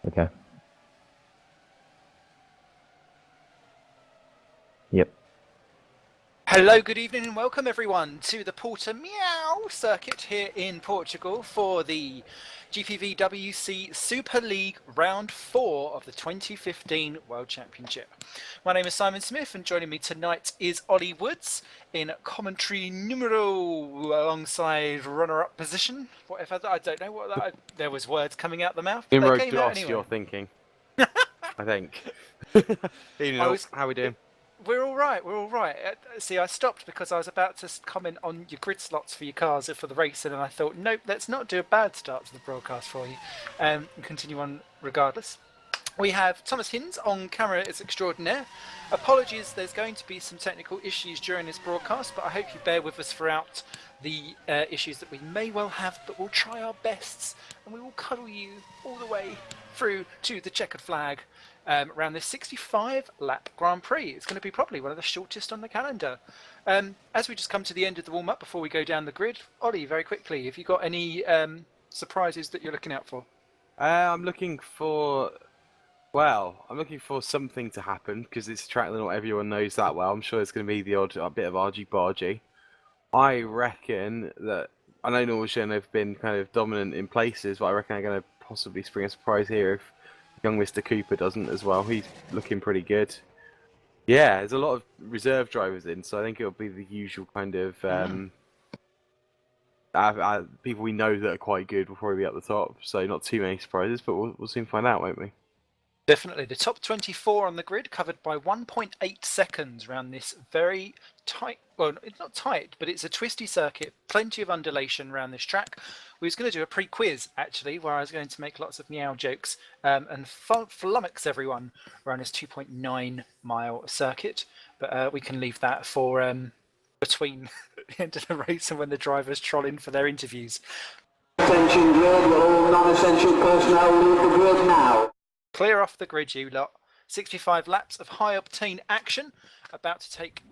Okay. Yep. Hello, good evening, and welcome everyone to the Portimão circuit here in Portugal for the GPVWC Superleague Round 4 of the 2015 World Championship. My name is Simon Smith, and joining me tonight is Ollie Woods in commentary numero alongside runner-up position. Whatever, I don't know what that. There was words coming out the mouth. But Numero they came dos, out anyway. you're thinking. I think. How we doing? We're all right. We're all right. See, I stopped because I was about to comment on your grid slots for your cars for the race, and I thought, nope, let's not do a bad start to the broadcast for you, and continue on regardless. We have Thomas Hinss on camera as extraordinaire. Apologies, there's going to be some technical issues during this broadcast, but I hope you bear with us throughout the issues that we may well have, but we'll try our bests, and we will cuddle you all the way through to the checkered flag. Around this 65-lap Grand Prix. It's going to be probably one of the shortest on the calendar. As we just come to the end of the warm-up before we go down the grid, Ollie, very quickly, have you got any surprises that you're looking out for? I'm looking for something to happen because it's a track that not everyone knows that well. I'm sure there's going to be the odd bit of argy-bargy. I reckon that, I know Norwegian have been kind of dominant in places, but I reckon they're going to possibly spring a surprise here if young Mr. Cooper doesn't as well. He's looking pretty good. Yeah, there's a lot of reserve drivers in, so I think it'll be the usual kind of people we know that are quite good will probably be at the top. So not too many surprises, but we'll soon find out, won't we? Definitely. The top 24 on the grid covered by 1.8 seconds around this very tight, well, it's not tight, but it's a twisty circuit, plenty of undulation around this track. We was going to do a pre-quiz, actually, where I was going to make lots of meow jokes and flummox everyone around this 2.9-mile circuit, but we can leave that for between the end of the race and when the drivers troll in for their interviews. Attention grid, will all non-essential personnel leave the grid now. Clear off the grid, you lot. 65 laps of high-octane action about to take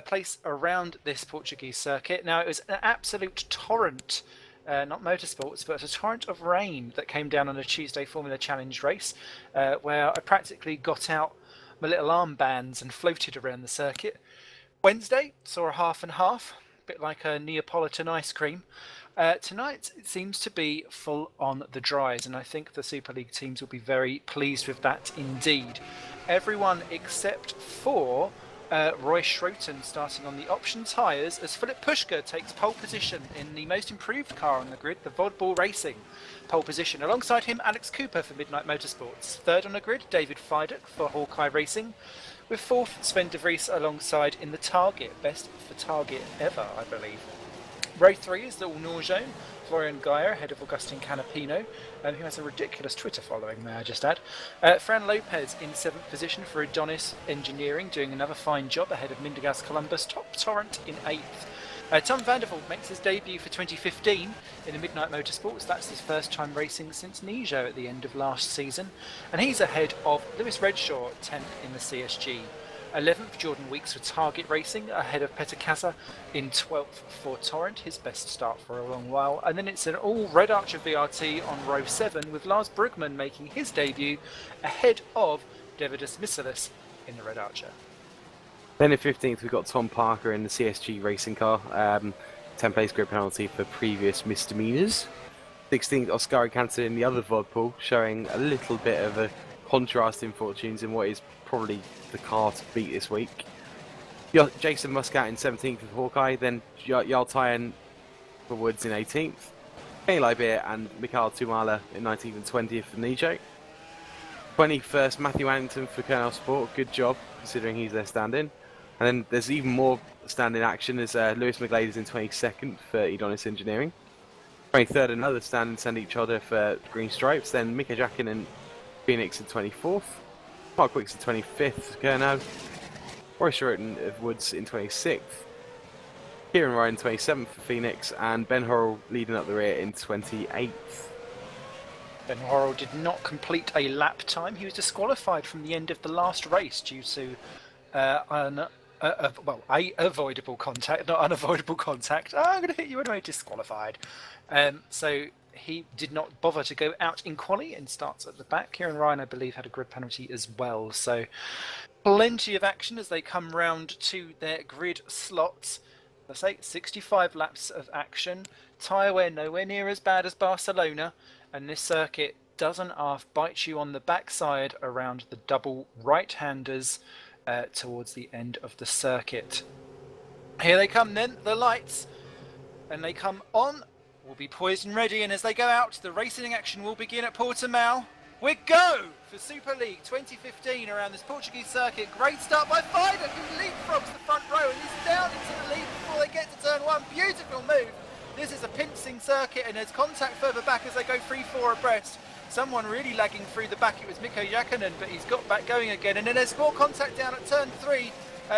place around this Portuguese circuit. Now, it was an absolute torrent, not motorsports, but a torrent of rain that came down on a Tuesday Formula Challenge race, where I practically got out my little armbands and floated around the circuit. Wednesday saw a half and half, a bit like a Neapolitan ice cream. Tonight, it seems to be full on the dries, and I think the Super League teams will be very pleased with that indeed. Everyone except for Roy Schroten starting on the option tyres as Philip Pushka takes pole position in the most improved car on the grid, the Vodball Racing pole position. Alongside him, Alex Cooper for Midnight Motorsports. Third on the grid, David Fidek for Hawkeye Racing. With fourth, Sven de Vries alongside in the Target, best for Target ever, I believe. Row 3 is the All-Norge, Florian Geyer ahead of Augustin Canapino, who has a ridiculous Twitter following, may I just add. Fran Lopez in 7th position for Adonis Engineering, doing another fine job ahead of Mindegas Columbus, Top Torrent in 8th. Tom Vandervoort makes his debut for 2015 in the Midnight Motorsports. That's his first time racing since Nijo at the end of last season. And he's ahead of Lewis Redshaw, 10th in the CSG. 11th, Jordan Weeks for Target Racing, ahead of Peter Casa in 12th for Torrent, his best start for a long while. And then it's an all Red Archer VRT on row 7, with Lars Brugman making his debut ahead of Davidus Misalis in the Red Archer. Then in 15th, we've got Tom Parker in the CSG racing car. 10 place grid penalty for previous misdemeanors. 16th, Oscar Cantor in the other Vodpool, showing a little bit of a contrast in fortunes in what is probably the car to beat this week. Jason Muscat in 17th with Hawkeye, then Jarl Tyen for Woods in 18th. Kenny Libeer and Mikhail Tumala in 19th and 20th for Nijo. 21st, Matthew Annington for Colonel Sport, good job considering he's their stand-in. And then there's even more stand-in action as Lewis McGlade is in 22nd for Edonis Engineering. 23rd, another stand-in send each other for Green Stripes, then Mika Jakin and Phoenix in 24th. Mark Wicks in 25th, Kernow. Roy Shorten of Woods in 26th. Kieran Ryan 27th for Phoenix, and Ben Horrell leading up the rear in 28th. Ben Horrell did not complete a lap time. He was disqualified from the end of the last race due to an avoidable contact, not unavoidable contact. Oh, I'm going to hit you anyway, disqualified. So he did not bother to go out in quali and starts at the back. Kieran Ryan, I believe, had a grid penalty as well. So plenty of action as they come round to their grid slots. I say 65 laps of action. Tyre wear nowhere near as bad as Barcelona, and this circuit doesn't half bite you on the backside around the double right-handers towards the end of the circuit. Here they come then, the lights, and they come on. Will be poised and ready, and as they go out, the racing action will begin at Portimao. We go for Superleague 2015 around this Portuguese circuit. Great start by Fider, who leapfrogs the front row and is down into the lead before they get to turn one. Beautiful move. This is a pincing circuit, and there's contact further back as they go 3-4 abreast. Someone really lagging through the back. It was Mikko Jakanen, but he's got back going again. And then there's more contact down at turn 3.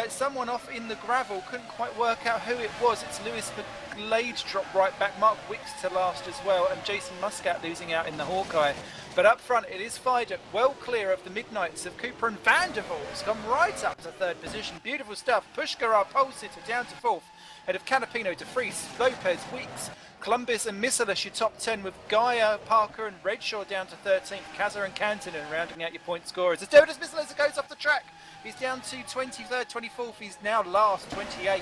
Someone off in the gravel, couldn't quite work out who it was. It's Lewis McGlade dropped right back, Mark Wicks to last as well, and Jason Muscat losing out in the Hawkeye. But up front it is Fider, well clear of the Midnights of Cooper and Vandervoort. Has come right up to third position. Beautiful stuff. Pushkar, our pole sitter, down to fourth. Head of Canapino, De Vries, Lopez, Weeks, Columbus and Misselish, your top 10, with Gaia, Parker and Redshaw down to 13th. Kazza and Cantonen rounding out your point scorers. As Deodas Misselish goes off the track, he's down to 23rd, 24th. He's now last, 28th.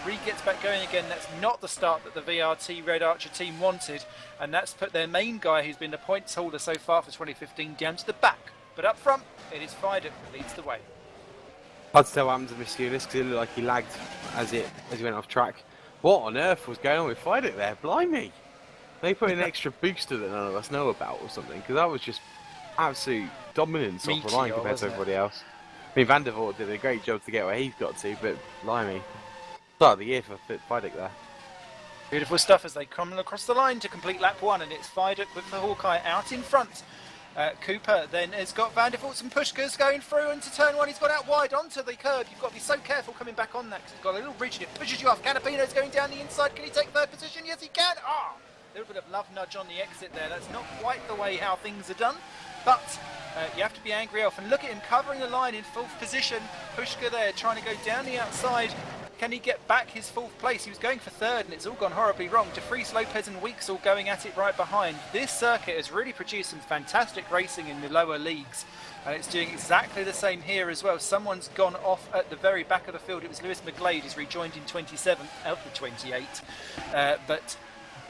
Reed gets back going again. That's not the start that the VRT Red Archer team wanted, and that's put their main guy, who's been the points holder so far for 2015, down to the back. But up front, it is Fider who leads the way. Hard to tell what happened to Mr. Eunice because it looked like he lagged as he went off track. What on earth was going on with Fider there? Blimey! They put an extra booster that none of us know about or something, because that was just absolute dominance off the line compared to everybody else. I mean, Vandervoort did a great job to get where he's got to, but blimey. Start of the year for Fidic there. Beautiful stuff as they come across the line to complete lap 1, and it's Fidic with the Hawkeye out in front. Cooper then has got Vandervoorts and Pushkars going through into turn 1. He's got out wide onto the curb. You've got to be so careful coming back on that because it's got a little ridge and it pushes you off. Canapino's going down the inside. Can he take third position? Yes, he can. A little bit of love nudge on the exit there. That's not quite the way how things are done, but you have to be angry off. And look at him covering the line in fourth position. Pushkar there trying to go down the outside. Can he get back his fourth place? He was going for third and it's all gone horribly wrong. De Vries, Lopez and Weeks all going at it right behind. This circuit has really produced some fantastic racing in the lower leagues, and it's doing exactly the same here as well. Someone's gone off at the very back of the field. It was Lewis McGlade, who's rejoined in 27th out of the 28. But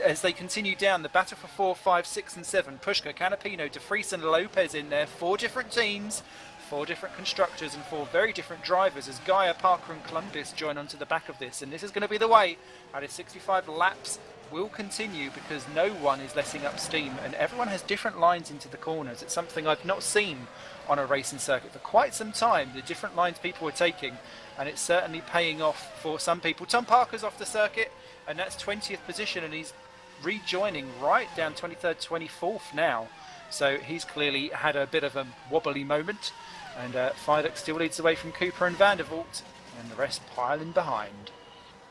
as they continue down, the battle for 4, 5, 6 and 7. Pushkar, Canapino, De Vries and Lopez in there. 4 different teams, 4 different constructors and 4 very different drivers as Gaia, Parker and Columbus join onto the back of this. And this is going to be the way out of 65 laps will continue, because no one is letting up steam and everyone has different lines into the corners. It's something I've not seen on a racing circuit for quite some time, the different lines people are taking, and it's certainly paying off for some people. Tom Parker's off the circuit and that's 20th position, and he's rejoining right down 23rd, 24th now. So he's clearly had a bit of a wobbly moment. And Fidic still leads the way from Cooper and Vandervoort, and the rest piling behind.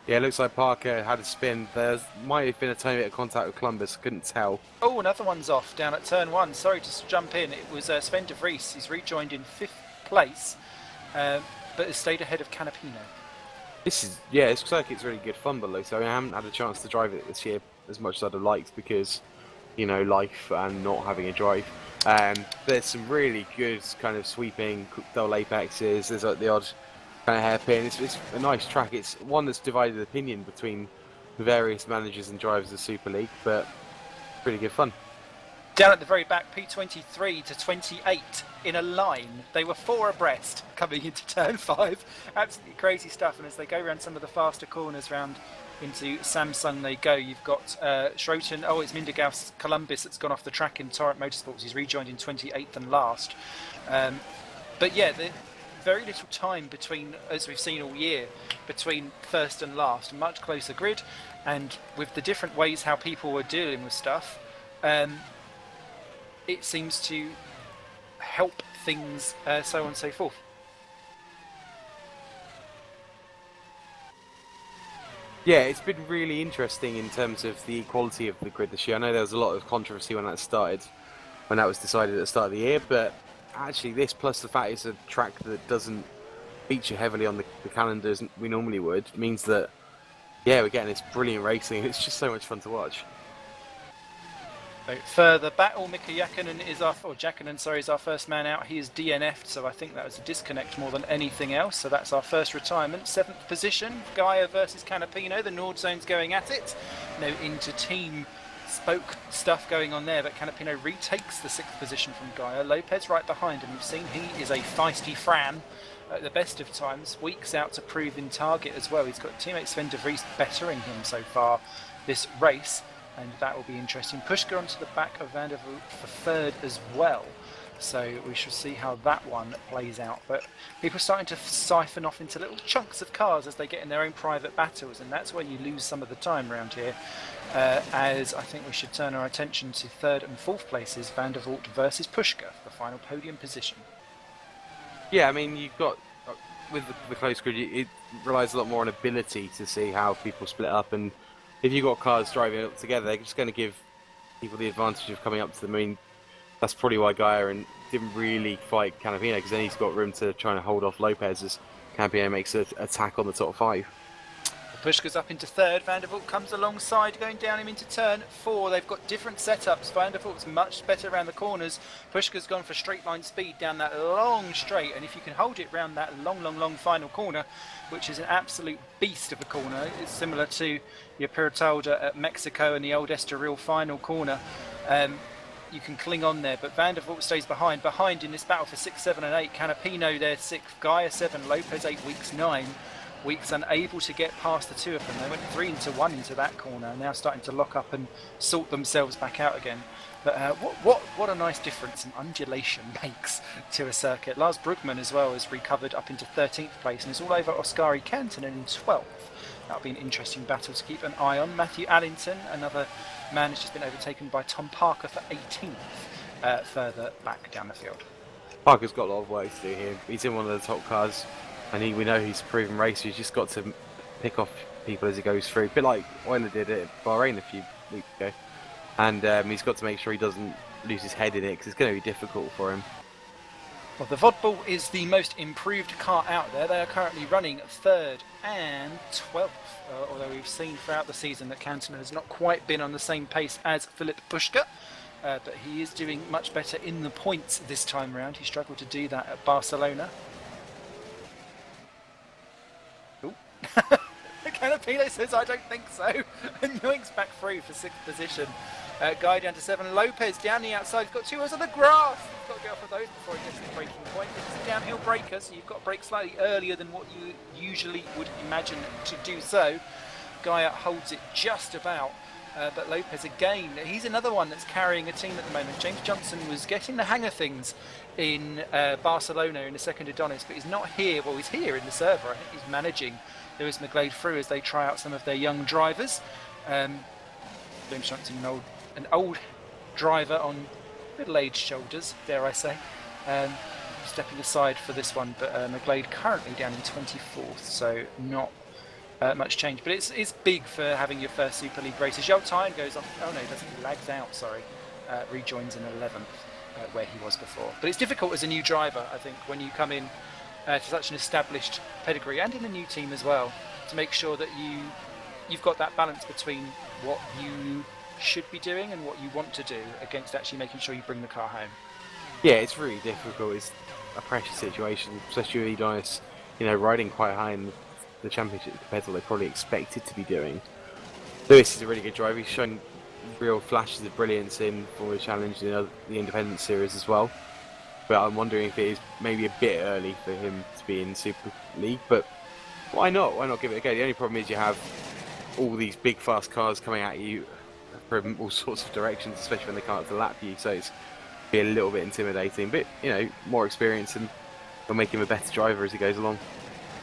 Yeah, it looks like Parker had a spin. There might have been a tiny bit of contact with Columbus, couldn't tell. Oh, another one's off down at turn 1. Sorry to jump in. It was Sven De Vries. He's rejoined in 5th place, but has stayed ahead of Canapino. This circuit's really good fun, but so I haven't had a chance to drive it this year as much as I'd have liked because, you know, life and not having a drive. There's some really good kind of sweeping double apexes. There's like the odd kind of hairpin. It's a nice track. It's one that's divided opinion between the various managers and drivers of Super League, but pretty good fun. Down at the very back, P23 to 28 in a line. They were 4 abreast coming into turn 5. Absolutely crazy stuff. And as they go around some of the faster corners round into Samsung they go. You've got Schroten, it's Mindergaus Columbus that's gone off the track in Torrent Motorsports. He's rejoined in 28th and last. But yeah, very little time between, as we've seen all year, between first and last. Much closer grid, and with the different ways how people were dealing with stuff, it seems to help things, so on and so forth. Yeah, it's been really interesting in terms of the quality of the grid this year. I know there was a lot of controversy when that started, when that was decided at the start of the year, but actually this, plus the fact it's a track that doesn't feature heavily on the calendars we normally would, means that, yeah, we're getting this brilliant racing. It's just so much fun to watch. So further battle, Mika Jakkonen is our first man out. He is DNF'd, so I think that was a disconnect more than anything else. So that's our first retirement. 7th position, Gaia versus Canapino. The Nord Zone's going at it. No inter-team spoke stuff going on there, but Canapino retakes the 6th position from Gaia. Lopez right behind, and we've seen he is a feisty Fran at the best of times. Weeks out to prove in target as well. He's got teammate Sven de Vries bettering him so far this race, and that will be interesting. Pushka onto the back of Van der Voort for 3rd as well. So we shall see how that one plays out. But people are starting to siphon off into little chunks of cars as they get in their own private battles, and that's where you lose some of the time around here. As I think we should turn our attention to 3rd and 4th places, Van der Voort versus Pushka, the final podium position. Yeah, I mean, you've got, with the close grid, it relies a lot more on ability to see how people split up, and if you've got cars driving up together, they're just going to give people the advantage of coming up to them. I mean, that's probably why Gaia didn't really fight Canapino, because then he's got room to try and hold off Lopez as Canapino makes an attack on the top 5. Pushka's up into 3rd. Van der Voort comes alongside, going down him into turn 4. They've got different setups. Van der Voort's much better around the corners. Pushka's gone for straight line speed down that long straight, and if you can hold it round that long final corner, which is an absolute beast of a corner, it's similar to your Peralta at Mexico and the old Estoril final corner. You can cling on there, but Van der Voort stays behind in this battle for 6, 7 and 8. Canapino there 6th, Gaia 7, Lopez 8, Weeks 9. Weeks unable to get past the two of them. They went 3 into 1 into that corner, now starting to lock up and sort themselves back out again. But what a nice difference an undulation makes to a circuit. Lars Brugman as well has recovered up into 13th place and is all over Oskari Kantonen in 12th. That'll be an interesting battle to keep an eye on. Matthew Allington, another man, has just been overtaken by Tom Parker for 18th, further back down the field. Parker's got a lot of work to do here. He's in one of the top cars, and we know he's a proven racer. He's just got to pick off people as he goes through, a bit like Euler did at Bahrain a few weeks ago. And he's got to make sure he doesn't lose his head in it, because it's going to be difficult for him. Well, the Vodbull is the most improved car out there. They are currently running 3rd and 12th, although we've seen throughout the season that Canton has not quite been on the same pace as Philip Pushka, but he is doing much better in the points this time around. He struggled to do that at Barcelona. Ooh. Canapino says, I don't think so, and yoinks back through for 6th position. Guy down to 7, Lopez down the outside, he's got 2 wheels on the grass. He's got to get off of those before he gets to the braking point. It's a downhill breaker, so you've got to brake slightly earlier than what you usually would imagine to do so. Gaia holds it just about, but Lopez again, he's another one that's carrying a team at the moment. James Johnson was getting the hang of things in Barcelona in the second Adonis, but he's not here. Well, he's here in the server. I think he's managing Lewis McGlade through as they try out some of their young drivers. James Johnson, an old driver on middle-aged shoulders, dare I say. Stepping aside for this one, but McGlade currently down in 24th, so not much change. But it's big for having your first Super League race. Zhao Tyne goes off. Oh no, he doesn't. He lags out. Sorry, rejoins in 11th, where he was before. But it's difficult as a new driver, I think, when you come in to such an established pedigree and in a new team as well, to make sure that you've got that balance between what you should be doing and what you want to do against actually making sure you bring the car home. Yeah, it's really difficult. It's a pressure situation, especially with Adonis, riding quite high in the championship compared to what they probably expected to be doing. Lewis is a really good driver. He's showing real flashes of brilliance in Formula Challenge and the Independent Series as well. But I'm wondering if it is maybe a bit early for him to be in Super League. But why not? Why not give it a go? The only problem is you have all these big fast cars coming at you from all sorts of directions, especially when they can't lap you. So it's be a little bit intimidating. But more experience and will make him a better driver as he goes along.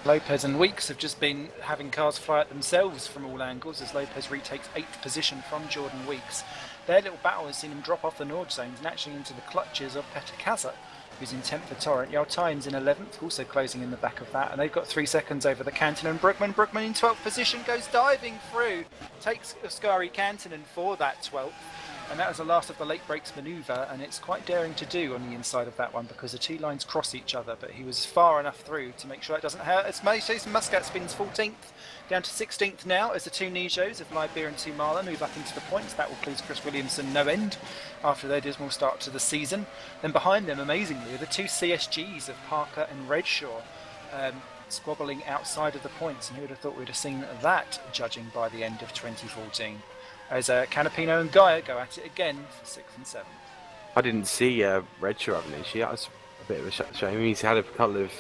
Lopez and Weeks have just been having cars fly at themselves from all angles as Lopez retakes 8th position from Jordan Weeks. Their little battle has seen him drop off the Nord zones and actually into the clutches of Peter Kaza, who's in 10th for Torrent. Yaltain's in 11th, also closing in the back of that, and they've got 3 seconds over the Kantonen. Brugman in 12th position, goes diving through, takes Oskari Kantonen for that 12th. And that was the last of the late brakes manoeuvre, and it's quite daring to do on the inside of that one because the two lines cross each other, but he was far enough through to make sure it doesn't hurt. It's Jason Muscat spins 14th, down to 16th now as the two Nijos of Liberia and Tumala move up into the points. That will please Chris Williamson no end after their dismal start to the season. Then behind them, amazingly, are the two CSGs of Parker and Redshaw, squabbling outside of the points, and who would have thought we'd have seen that judging by the end of 2014. As Canapino and Gaia go at it again for 6th and 7th. I didn't see Redshaw having an issue. That was a bit of a shame. He's had a couple of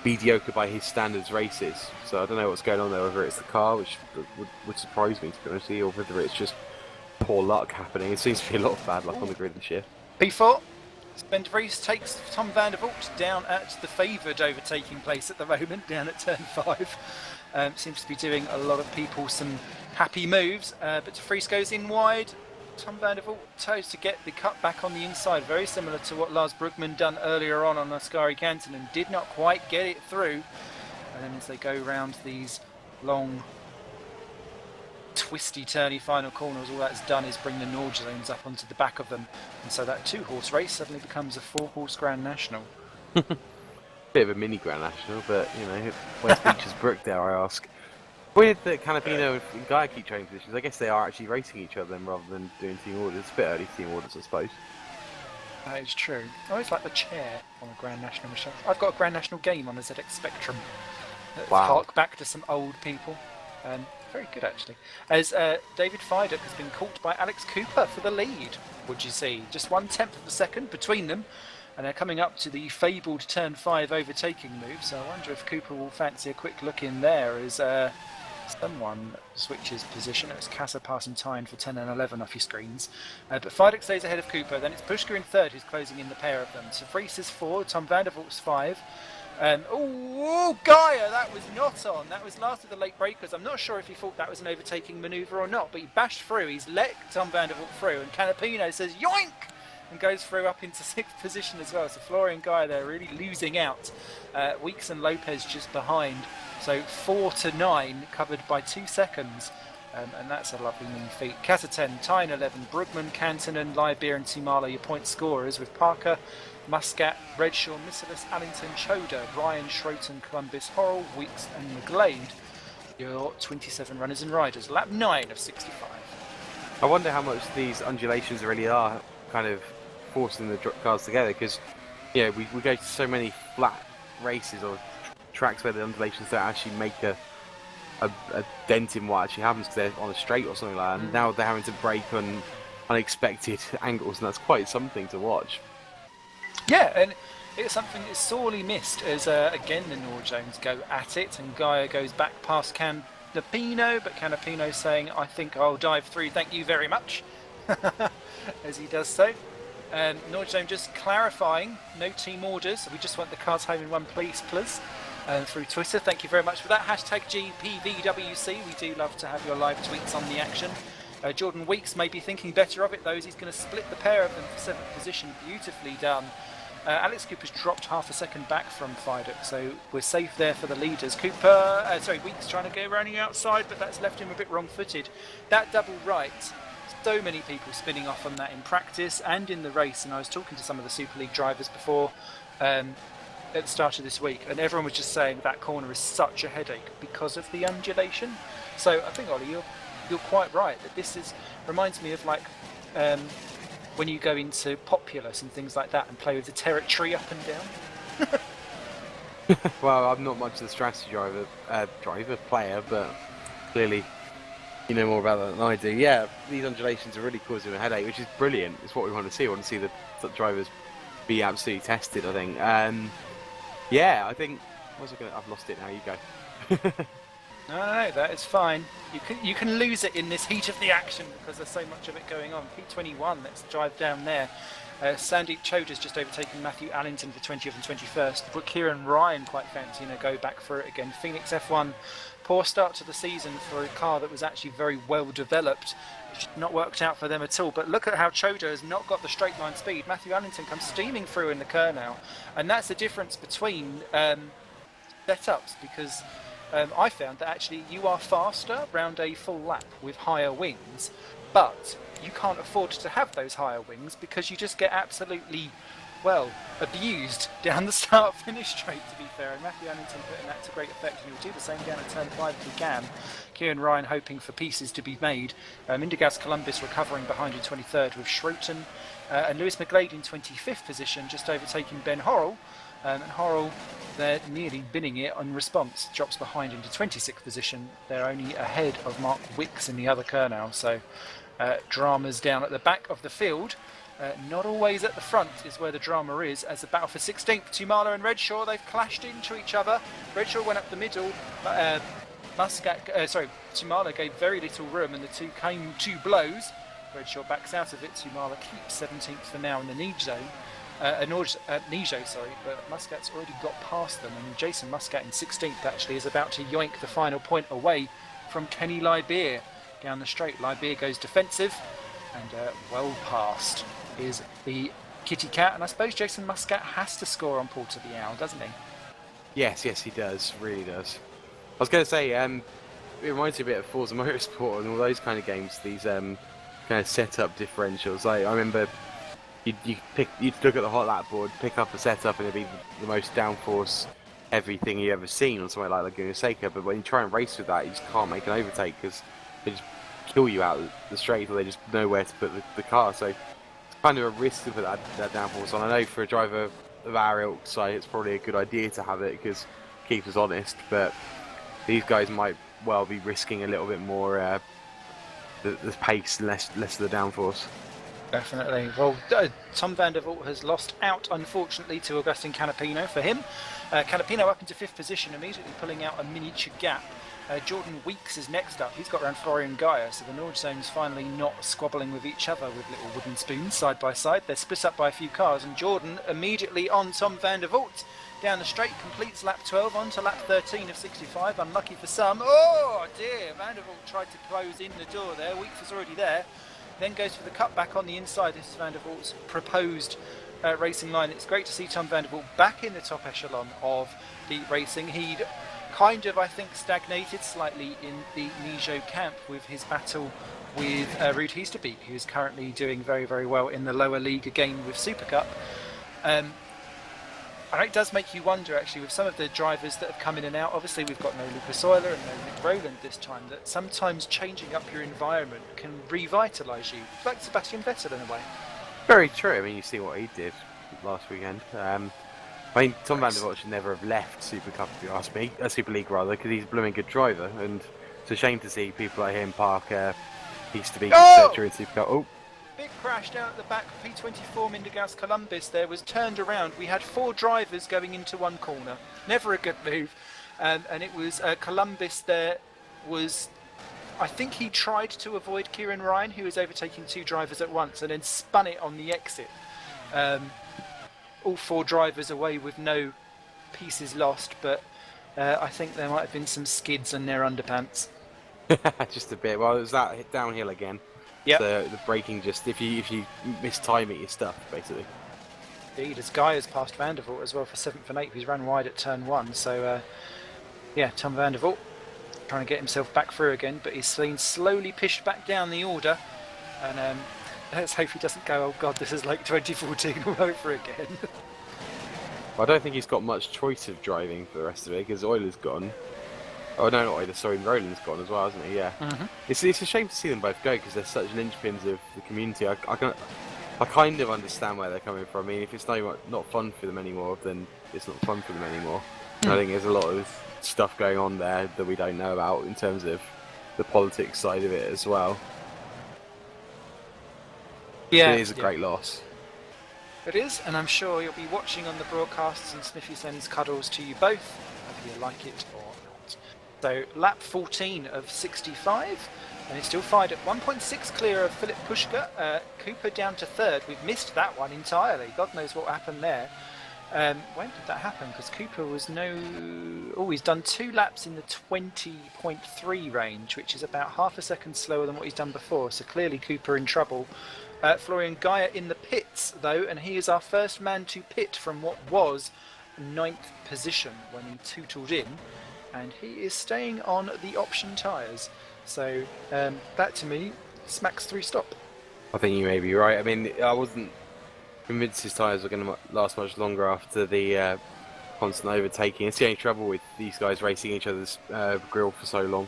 mediocre by his standards races, so I don't know what's going on there, whether it's the car, which would surprise me to be honest with you, or whether it's just poor luck happening. It seems to be a lot of bad luck on the grid this year. P4, Sven de Vries takes Tom van der Voort down at the favoured overtaking place at the moment, down at turn 5. Seems to be doing a lot of people some happy moves, but de Vries goes in wide. Tom van der Voort tries to get the cut back on the inside, very similar to what Lars Brugman done earlier on Ascari Canton, and did not quite get it through. And then as they go round these long, twisty, turny final corners, all that's done is bring the Nord zones up onto the back of them, and so that 2-horse race suddenly becomes a 4-horse Grand National. Bit of a mini Grand National, but you know, West Beach is Brook, dare I ask. Weird that Canapino and Gaia keep trading positions. I guess they are actually racing each other then, rather than doing team orders. It's a bit early for team orders, I suppose. That is true. I always like the chair on a Grand National machine. I've got a Grand National game on a ZX Spectrum. Wow. Hark back to some old people. Very good, actually. As David Fidek has been caught by Alex Cooper for the lead, would you see? Just 1/10 of a second between them. And they're coming up to the fabled turn 5 overtaking move. So I wonder if Cooper will fancy a quick look in there as someone switches position. It's Casa passing time for 10 and 11 off your screens. But Fidek stays ahead of Cooper. Then it's Pushka in third, who's closing in the pair of them. So Vries is 4, Tom van der Voort's 5. Gaia, that was not on. That was last of the late breakers. I'm not sure if he thought that was an overtaking manoeuvre or not, but he bashed through. He's let Tom van der Voort through, and Canapino says, yoink! And goes through up into 6th position as well. So Florian Gaia there really losing out. Weeks and Lopez just behind. So 4 to 9 covered by 2 seconds. And that's a lovely mean feat. Casa 10, Tyne 11, Brugman, Cantonen, Liberia and Tumala your point scorers, with Parker, Muscat, Redshaw, Missilis, Allington, Choda, Ryan, Schroten, Columbus, Horrell, Weeks and McGlade your 27 runners and riders. Lap 9 of 65. I wonder how much these undulations really are kind of forcing the cars together, because you know, we go to so many flat races or tracks where the undulations don't actually make a dent in what actually happens because they're on a straight or something like that, and now they're having to brake on unexpected angles, and that's quite something to watch. Yeah, and it's something that's sorely missed as again the Nord zones go at it, and Gaia goes back past Canapino, but Canapino saying, I think I'll dive through, thank you very much, as he does so. Nord zone just clarifying, no team orders, we just want the cars home in one piece, please. Through Twitter, thank you very much for that. Hashtag GPVWC, we do love to have your live tweets on the action. Jordan Weeks may be thinking better of it though, as he's going to split the pair of them for 7th position, beautifully done. Alex Cooper's dropped half a second back from Fidek, so we're safe there for the leaders. Weeks trying to go running outside, but that's left him a bit wrong-footed. That double right, so many people spinning off on that in practice and in the race, and I was talking to some of the Super League drivers before at the start of this week, and everyone was just saying that corner is such a headache because of the undulation. So I think, Ollie, you're quite right that this reminds me of like when you go into Populous and things like that and play with the territory up and down. Well, I'm not much of the strategy player, but clearly you know more about that than I do. Yeah, these undulations are really causing a headache, which is brilliant. It's what we want to see. We want to see the drivers be absolutely tested, I think. Yeah, I think. I've lost it now. You go. No, that is fine. You can lose it in this heat of the action because there's so much of it going on. P21, let's drive down there. Sandeep Choda's just overtaken Matthew Allington for 20th and 21st. But Kieran Ryan quite fancying a go back for it again. Phoenix F1, poor start to the season for a car that was actually very well developed. It's not worked out for them at all. But look at how Choda has not got the straight line speed. Matthew Allington comes steaming through in the Kerr now. And that's the difference between setups, because I found that actually you are faster round a full lap with higher wings, but you can't afford to have those higher wings because you just get absolutely, well, abused down the start-finish straight, to be fair. And Matthew Annington putting that to great effect, and he'll do the same down at turn 5 if he can. Kieran Ryan hoping for pieces to be made. Indegas Columbus recovering behind in 23rd with Schroten, and Lewis McGlade in 25th position, just overtaking Ben Horrell. And Horrell, they're nearly binning it on response, drops behind into 26th position. They're only ahead of Mark Wicks in the other car now, so drama's down at the back of the field. Not always at the front is where the drama is, as the battle for 16th, Tumala and Redshaw, they've clashed into each other. Redshaw went up the middle, Tumala gave very little room, and the two came to blows. Redshaw backs out of it, Tumala keeps 17th for now in the Nijo zone. But Muscat's already got past them, and Jason Muscat in 16th actually is about to yoink the final point away from Kenny Lybeer down the straight. Lybeer goes defensive, and well past is the Kitty Cat, and I suppose Jason Muscat has to score on Porter the Owl, doesn't he? Yes, he does, really does. I was going to say, it reminds me a bit of Forza Motorsport and all those kind of games, these kind of setup differentials. Like, I remember you'd look at the hot lap board, pick up a setup, and it'd be the most downforce heavy thing you ever seen on something like Laguna Seca. But when you try and race with that, you just can't make an overtake because they just kill you out the straight, or they just know where to put the car. So it's kind of a risk to put that downforce on. I know for a driver of our ilk side, it's probably a good idea to have it because it keeps us honest. But these guys might well be risking a little bit more the pace, less of the downforce. Definitely. Well, Tom van der Voort has lost out, unfortunately, to Augustin Canapino for him. Canapino up into 5th position, immediately pulling out a miniature gap. Jordan Weeks is next up. He's got around Florian Gaia, so the Nord Zone's finally not squabbling with each other with little wooden spoons side by side. They're split up by a few cars, and Jordan immediately on Tom van der Voort down the straight, completes lap 12 on to lap 13 of 65. Unlucky for some. Oh dear, van der Voort tried to close in the door there. Weeks was already there. Then goes for the cutback on the inside. This is van der Voort's proposed racing line. It's great to see Tom van der Voort back in the top echelon of the racing. He'd kind of, I think, stagnated slightly in the Nijo camp with his battle with Ruud Heesterbeek, who's currently doing very, very well in the lower league again with Super Cup. And it does make you wonder, actually, with some of the drivers that have come in and out. Obviously, we've got no Lucas Euler and no Nick Rowland this time, that sometimes changing up your environment can revitalise you, like Sebastian Vettel in a way. Very true. I mean, you see what he did last weekend. I mean, Tom van der Voort should never have left Super Cup, if you ask me, Super League rather, because he's a blooming good driver, and it's a shame to see people like him park Heesterbeek, etc. in Super Cup. Oh. Big crash down at the back. P24 Mindegas Columbus there was turned around. We had 4 drivers going into one corner. Never a good move. And it was Columbus there was, I think he tried to avoid Kieran Ryan, who was overtaking 2 drivers at once, and then spun it on the exit. All 4 drivers away with no pieces lost, but I think there might have been some skids in their underpants. Just a bit. Well, it was that downhill again. Yeah. The braking, just if you mistime it, you're stuck basically. Indeed, as Guy has passed van der Voort as well for 7th and 8th. He's ran wide at turn 1. So yeah, Tom van der Voort trying to get himself back through again, but he's been slowly pushed back down the order. And let's hope he doesn't go, oh god, this is like 2014 all over again. Well, I don't think he's got much choice of driving for the rest of it because Euler's gone. Oh no, not Euler, sorry, Rowland's gone as well, hasn't he? Yeah. Mm-hmm. It's a shame to see them both go because they're such linchpins of the community. I kind of understand where they're coming from. I mean, if it's not fun for them anymore, then it's not fun for them anymore. Mm. I think there's a lot of stuff going on there that we don't know about in terms of the politics side of it as well. Yeah, it is a great loss. It is, and I'm sure you'll be watching on the broadcasts, and Sniffy sends cuddles to you both, whether you like it or not. So lap 14 of 65, and it's still 5 at 1.6 clear of Philip Pushka. Cooper down to 3rd. We've missed that one entirely. God knows what happened there. When did that happen? Because Cooper was he's done 2 laps in the 20.3 range, which is about half a second slower than what he's done before. So clearly Cooper in trouble. Florian Gaia in the pits, though, and he is our first man to pit from what was 9th position when he tootled in. And he is staying on the option tyres. So that to me smacks 3 stop. I think you may be right. I mean, I wasn't convinced his tyres were going to last much longer after the constant overtaking. It's the only trouble with these guys racing each other's grill for so long.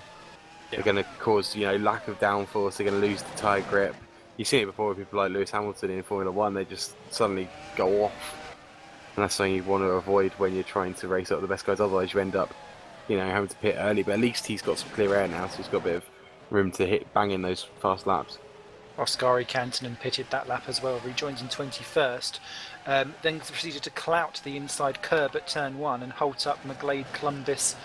Yeah. They're going to cause, lack of downforce. They're going to lose the tyre grip. You've seen it before with people like Lewis Hamilton in Formula 1. They just suddenly go off. And that's something you want to avoid when you're trying to race up the best guys. Otherwise, you end up, having to pit early. But at least he's got some clear air now, so he's got a bit of room to bang in those fast laps. Oscari Cantonen pitted that lap as well, rejoins in 21st, then proceeded to clout the inside curb at turn 1 and halt up McGlade, Clumbis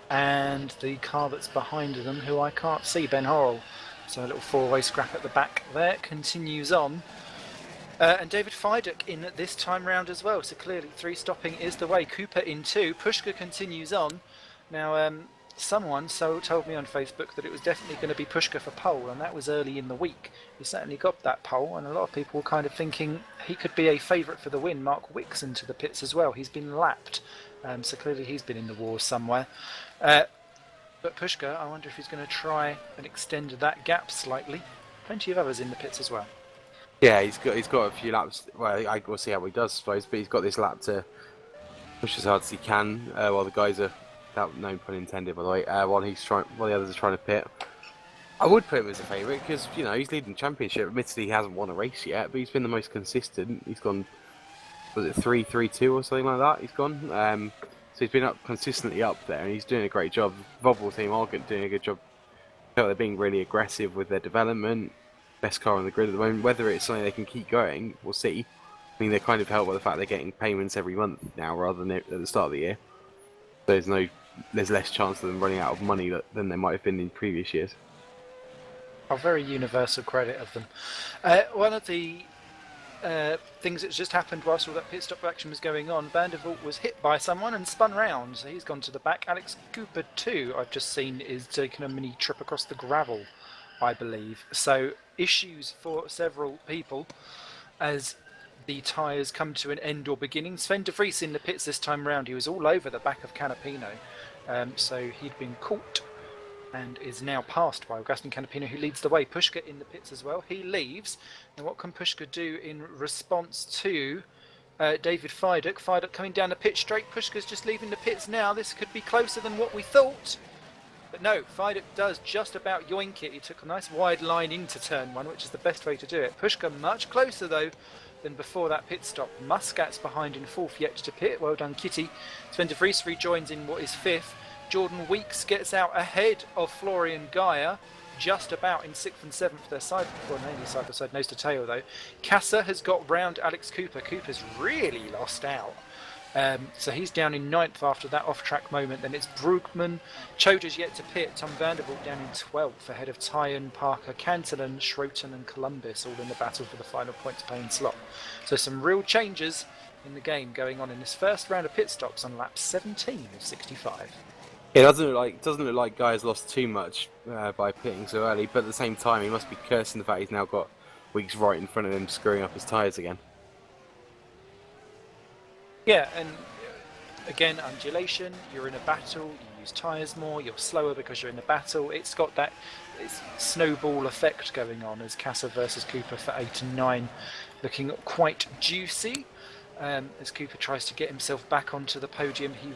and the car that's behind them, who I can't see, Ben Horrell. So a little four-way scrap at the back there, continues on. And David Fidek in this time round as well, so clearly 3 stopping is the way. Cooper in 2, Pushka continues on. Now, someone told me on Facebook that it was definitely going to be Pushka for pole, and that was early in the week. He certainly got that pole, and a lot of people were kind of thinking he could be a favourite for the win. Mark Wixon to the pits as well. He's been lapped, so clearly he's been in the wars somewhere. But Pushka, I wonder if he's going to try and extend that gap slightly. Plenty of others in the pits as well. Yeah, he's got a few laps. Well, we'll see how he does, I suppose. But he's got this lap to push as hard as he can, while the guys are, without no pun intended, by the way, while the others are trying to pit. I would put him as a favourite because he's leading the championship. Admittedly, he hasn't won a race yet, but he's been the most consistent. He's gone, was it 3-3-2 or something like that? He's gone. So he's been up consistently up there, and he's doing a great job. The Volvo team are doing a good job. They're being really aggressive with their development. Best car on the grid at the moment. Whether it's something they can keep going, we'll see. I mean, they're kind of helped by the fact they're getting payments every month now rather than at the start of the year. There's less chance of them running out of money than there might have been in previous years. A very universal credit of them. One of the things that's just happened whilst all that pit stop action was going on, Vandervoort was hit by someone and spun round, so he's gone to the back. Alex Cooper too, I've just seen, is taking a mini trip across the gravel, I believe. So issues for several people as the tyres come to an end or beginning. Sven de Vries in the pits this time round. He was all over the back of Canapino, so he'd been caught and is now passed by Augustin Canapino, who leads the way. Pushka in the pits as well. He leaves. Now what can Pushka do in response to David Fidek? Fidek coming down the pit straight. Pushka's just leaving the pits now. This could be closer than what we thought. But no, Fidek does just about yoink it. He took a nice wide line into turn 1, which is the best way to do it. Pushka much closer though than before that pit stop. Muscat's behind in 4th, yet to pit. Well done, Kitty. Sven de Vries rejoins in what is 5th. Jordan Weeks gets out ahead of Florian Geyer, just about in 6th and 7th. They're mainly side by side, nose to tail though. Kasser has got round Alex Cooper. Cooper's really lost out. So he's down in 9th after that off-track moment. Then it's Brookman. Choda's yet to pit. Tom Vandervoort down in 12th ahead of Tyen, Parker, Cantonen, Schroten and Columbus, all in the battle for the final points-paying slot. So some real changes in the game going on in this first round of pit stops on lap 17 of 65. It doesn't look like Guy's lost too much by pitting so early, but at the same time, he must be cursing the fact he's now got Weeks right in front of him, screwing up his tyres again. Yeah, and again, undulation, you're in a battle, you use tyres more, you're slower because you're in a battle. It's got that snowball effect going on as Kasser versus Cooper for 8 and 9, looking quite juicy. As Cooper tries to get himself back onto the podium he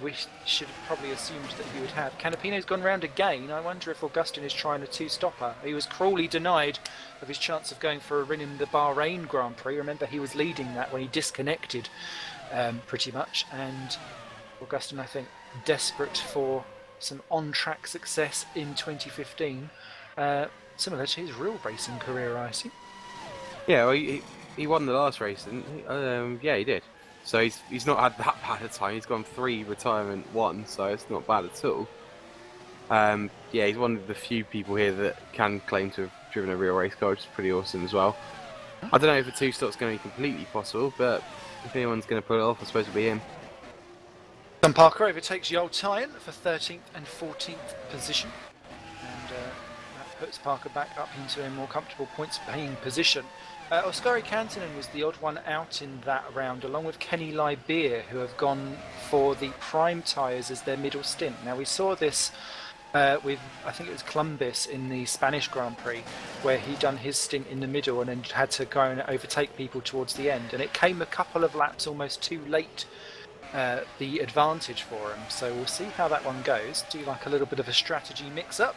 should have probably assumed that he would have. Canapino's gone round again. I wonder if Augustin is trying a two-stopper. He was cruelly denied of his chance of going for a win in the Bahrain Grand Prix. Remember, he was leading that when he disconnected pretty much. And Augustin, I think, desperate for some on-track success in 2015. Similar to his real racing career, I see. Yeah, well, he won the last race, didn't he? Yeah, he did. So he's not had that bad a time. He's gone 3 retirement 1, so it's not bad at all. Yeah, he's one of the few people here that can claim to have driven a real race car, which is pretty awesome as well. I don't know if a two-stop's going to be completely possible, but if anyone's going to pull it off, I suppose it'll be him. Tom Parker overtakes Joel Tyen for 13th and 14th position, and that puts Parker back up into a more comfortable points-paying position. Oscari Cantonen was the odd one out in that round, along with Kenny Lybeer, who have gone for the prime tyres as their middle stint. Now, we saw this with, I think it was Columbus in the Spanish Grand Prix, where he done his stint in the middle and then had to go and overtake people towards the end, and it came a couple of laps almost too late, the advantage for him. So we'll see how that one goes. Do like a little bit of a strategy mix-up,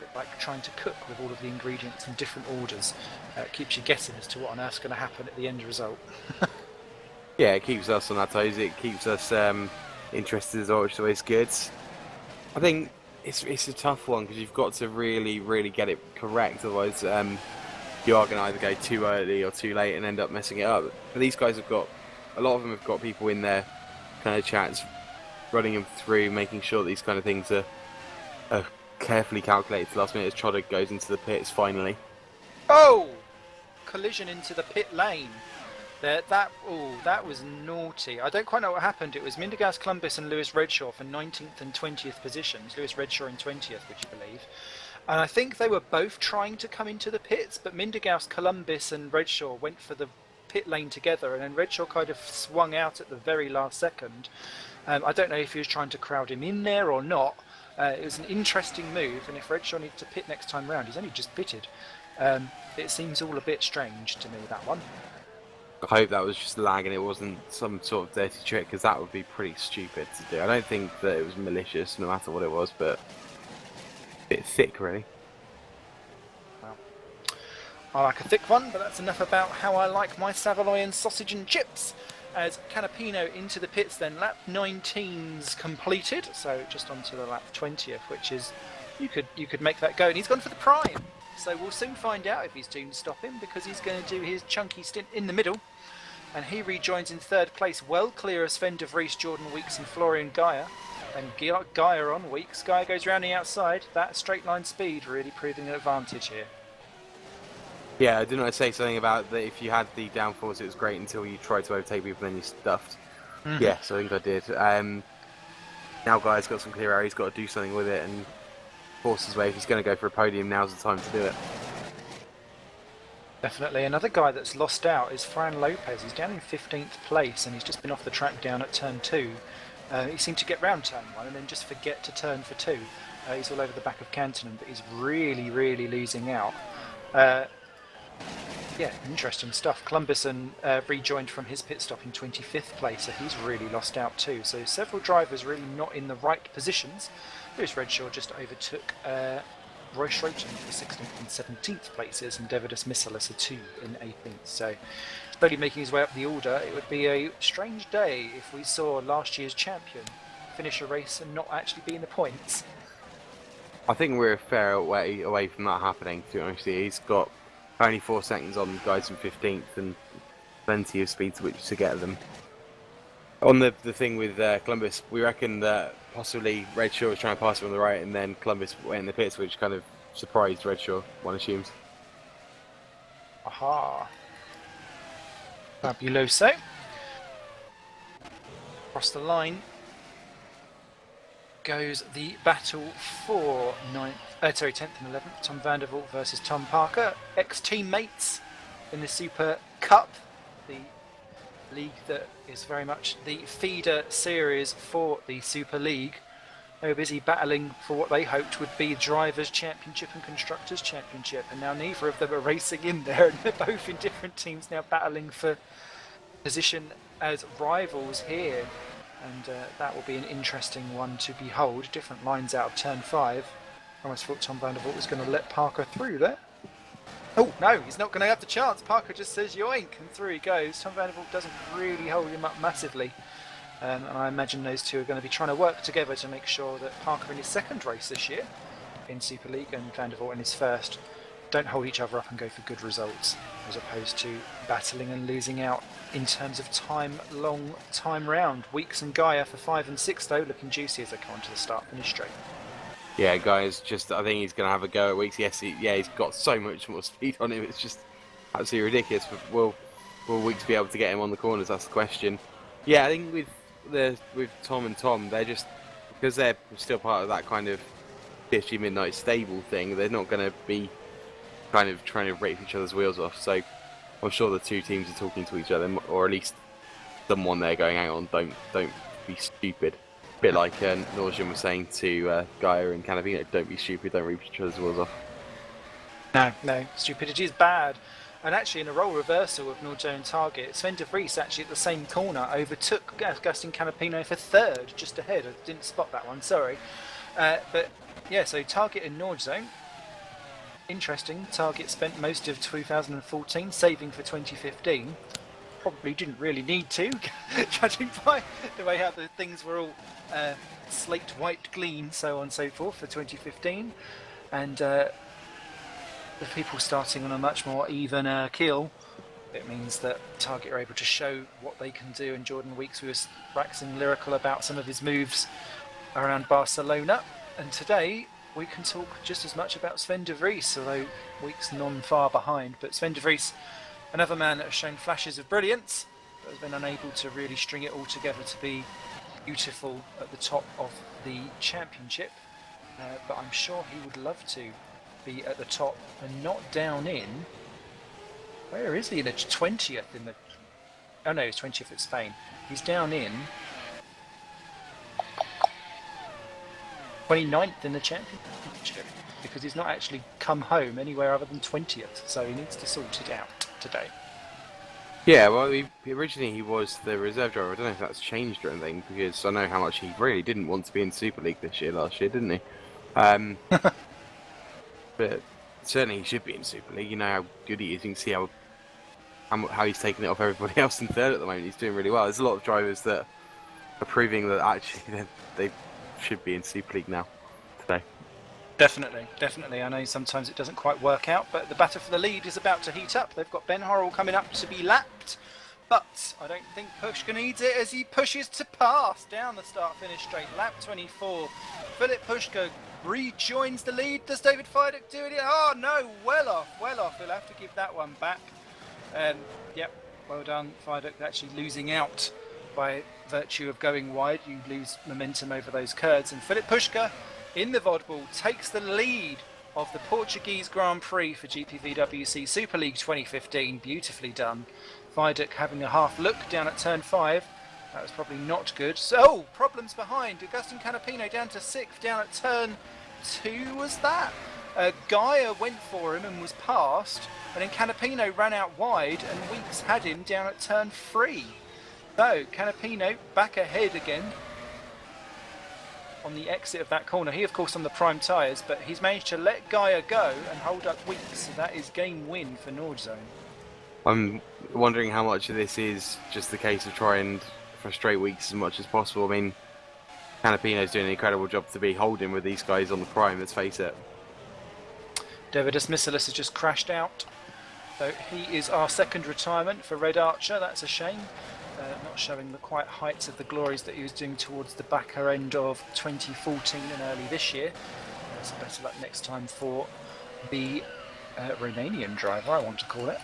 bit like trying to cook with all of the ingredients in different orders. It keeps you guessing as to what on earth's going to happen at the end result. Yeah, it keeps us on our toes. It keeps us interested as well, which is always good. I think it's a tough one because you've got to really get it correct. Otherwise, you are going to either go too early or too late and end up messing it up. But these guys have got, a lot of them have got people in their kind of chats running them through, making sure these kind of things are carefully calculated to the last minute as Trotter goes into the pits finally. Oh! Collision into the pit lane. That was naughty. I don't quite know what happened. It was Mindergaus, Columbus and Lewis Redshaw for 19th and 20th positions. Lewis Redshaw in 20th, would you believe? And I think they were both trying to come into the pits, but Mindergaus, Columbus and Redshaw went for the pit lane together, and then Redshaw kind of swung out at the very last second. I don't know if he was trying to crowd him in there or not. It was an interesting move, and if Redshaw needs to pit next time round, he's only just pitted. It seems all a bit strange to me, that one. I hope that was just lag and it wasn't some sort of dirty trick, because that would be pretty stupid to do. I don't think that it was malicious, no matter what it was, but a bit thick, really. Well, I like a thick one, but that's enough about how I like my Savoy sausage and chips. As Canapino into the pits, then lap 19's completed, so just onto the lap 20th, which is you could make that go, and he's gone for the prime. So we'll soon find out if he's doomed to stop him, because he's going to do his chunky stint in the middle. And he rejoins in third place, well clear of Sven de Vries, Jordan Weeks and Florian Geyer. And Geyer on Weeks. Geyer goes round the outside. That straight line speed really proving an advantage here. Yeah, I didn't want to say something about that if you had the downforce it was great until you tried to overtake people and then you stuffed. Yes, I think I did. Now Geyer's got some clear air, he's got to do something with it and force his way. If he's going to go for a podium, now's the time to do it. Definitely. Another guy that's lost out is Fran Lopez. He's down in 15th place and he's just been off the track down at turn 2. He seemed to get round turn 1 and then just forget to turn for 2. He's all over the back of Cantonen, but he's really losing out. Yeah, interesting stuff. Columbus rejoined from his pit stop in 25th place, so he's really lost out too. So several drivers really not in the right positions. Lewis Redshaw just overtook Roy Schroten for 16th and 17th places, and Devidas Missalis are 2 in 18th. So slowly making his way up the order. It would be a strange day if we saw last year's champion finish a race and not actually be in the points. I think we're a fair way away from that happening, to be honest with you. He's got only 4 seconds on guys in 15th and plenty of speed to which to get them. On the thing with Columbus, we reckon that possibly Redshaw was trying to pass him on the right and then Columbus went in the pits, which kind of surprised Redshaw, one assumes. Aha. Fabuloso. Across the line goes the battle for 10th and 11th. Tom Vandervoort versus Tom Parker. Ex-teammates in the Super Cup, the league that is very much the feeder series for the Super League. They were busy battling for what they hoped would be Drivers' Championship and Constructors' Championship, and now neither of them are racing in there, and they're both in different teams now battling for position as rivals here. And that will be an interesting one to behold. Different lines out of turn 5. I almost thought Tom Vandervoort was going to let Parker through there. Oh, no, he's not going to have the chance. Parker just says yoink, and through he goes. Tom Vandervoort doesn't really hold him up massively. And I imagine those two are going to be trying to work together to make sure that Parker in his second race this year in Super League and Vandervoort in his first don't hold each other up and go for good results, as opposed to battling and losing out in terms of long time round. Weeks and Geyer for 5 and 6 though, looking juicy as they come onto the start-finish straight. Yeah, guys, I think he's going to have a go at Weeks. Yes, he's got so much more speed on him, it's just absolutely ridiculous. But will Weeks be able to get him on the corners? That's the question. Yeah, I think with Tom and Tom, they're just, because they're still part of that kind of 50 Midnight stable thing, they're not going to be kind of trying to rip each other's wheels off. So I'm sure the two teams are talking to each other, or at least someone there going, hang on, don't be stupid. bit like Norjan was saying to Gaia and Canavino, don't be stupid, don't reap each other's wheels off. No, stupidity is bad. And actually, in a role reversal of Norjan target, Sven de Vries actually at the same corner overtook Agustin Canapino for third, just ahead. I didn't spot that one, sorry. But yeah, so target in Nord Zone. Interesting. Target spent most of 2014 saving for 2015. Probably didn't really need to, judging by the way how the things were all slate white clean, so on and so forth for 2015. And the people starting on a much more even keel, it means that Target are able to show what they can do. And Jordan Weeks was waxing lyrical about some of his moves around Barcelona. And today we can talk just as much about Sven de Vries, although Weeks non-far behind. But Sven de Vries, another man that has shown flashes of brilliance, but has been unable to really string it all together to be beautiful at the top of the championship. But I'm sure he would love to be at the top and not down in. Where is he? The 20th in the. Oh no, he's 20th at Spain. He's down in 29th in the championship because he's not actually come home anywhere other than 20th. So he needs to sort it out today. Yeah, well, originally he was the reserve driver. I don't know if that's changed or anything because I know how much he really didn't want to be in Super League last year, didn't he? But certainly he should be in Super League. You know how good he is. You can see how he's taking it off everybody else in third at the moment. He's doing really well. There's a lot of drivers that are proving that actually they should be in Super League now today. Definitely. I know sometimes it doesn't quite work out, but the battle for the lead is about to heat up. They've got Ben Horrell coming up to be lapped, but I don't think Pushka needs it as he pushes to pass down the start-finish straight. Lap 24. Philip Pushka rejoins the lead. Does David Fidek do it? Oh no, well off. He'll have to give that one back. Yep, well done, Fidek. Actually losing out by virtue of going wide. You lose momentum over those curves. And Philip Pushka in the Vodball takes the lead of the Portuguese Grand Prix for GPVWC Super League 2015. Beautifully done. Fidek having a half look down at turn 5. That was probably not good. So, problems behind. Agustin Canapino down to 6th, down at turn 2 was that? Gaia went for him and was passed, and then Canapino ran out wide and Weeks had him down at turn 3. So, Canapino back ahead again on the exit of that corner. He, of course, on the prime tyres, but he's managed to let Gaia go and hold up Weeks. So that is game win for Nord Zone. I'm wondering how much of this is just the case of trying and frustrate Weeks as much as possible. I mean, Canapino's doing an incredible job to be holding with these guys on the prime, let's face it. Davidus Missilis has just crashed out. So he is our second retirement for Red Archer. That's a shame. Not showing the quite heights of the glories that he was doing towards the backer end of 2014 and early this year. So better luck next time for the Romanian driver, I want to call it.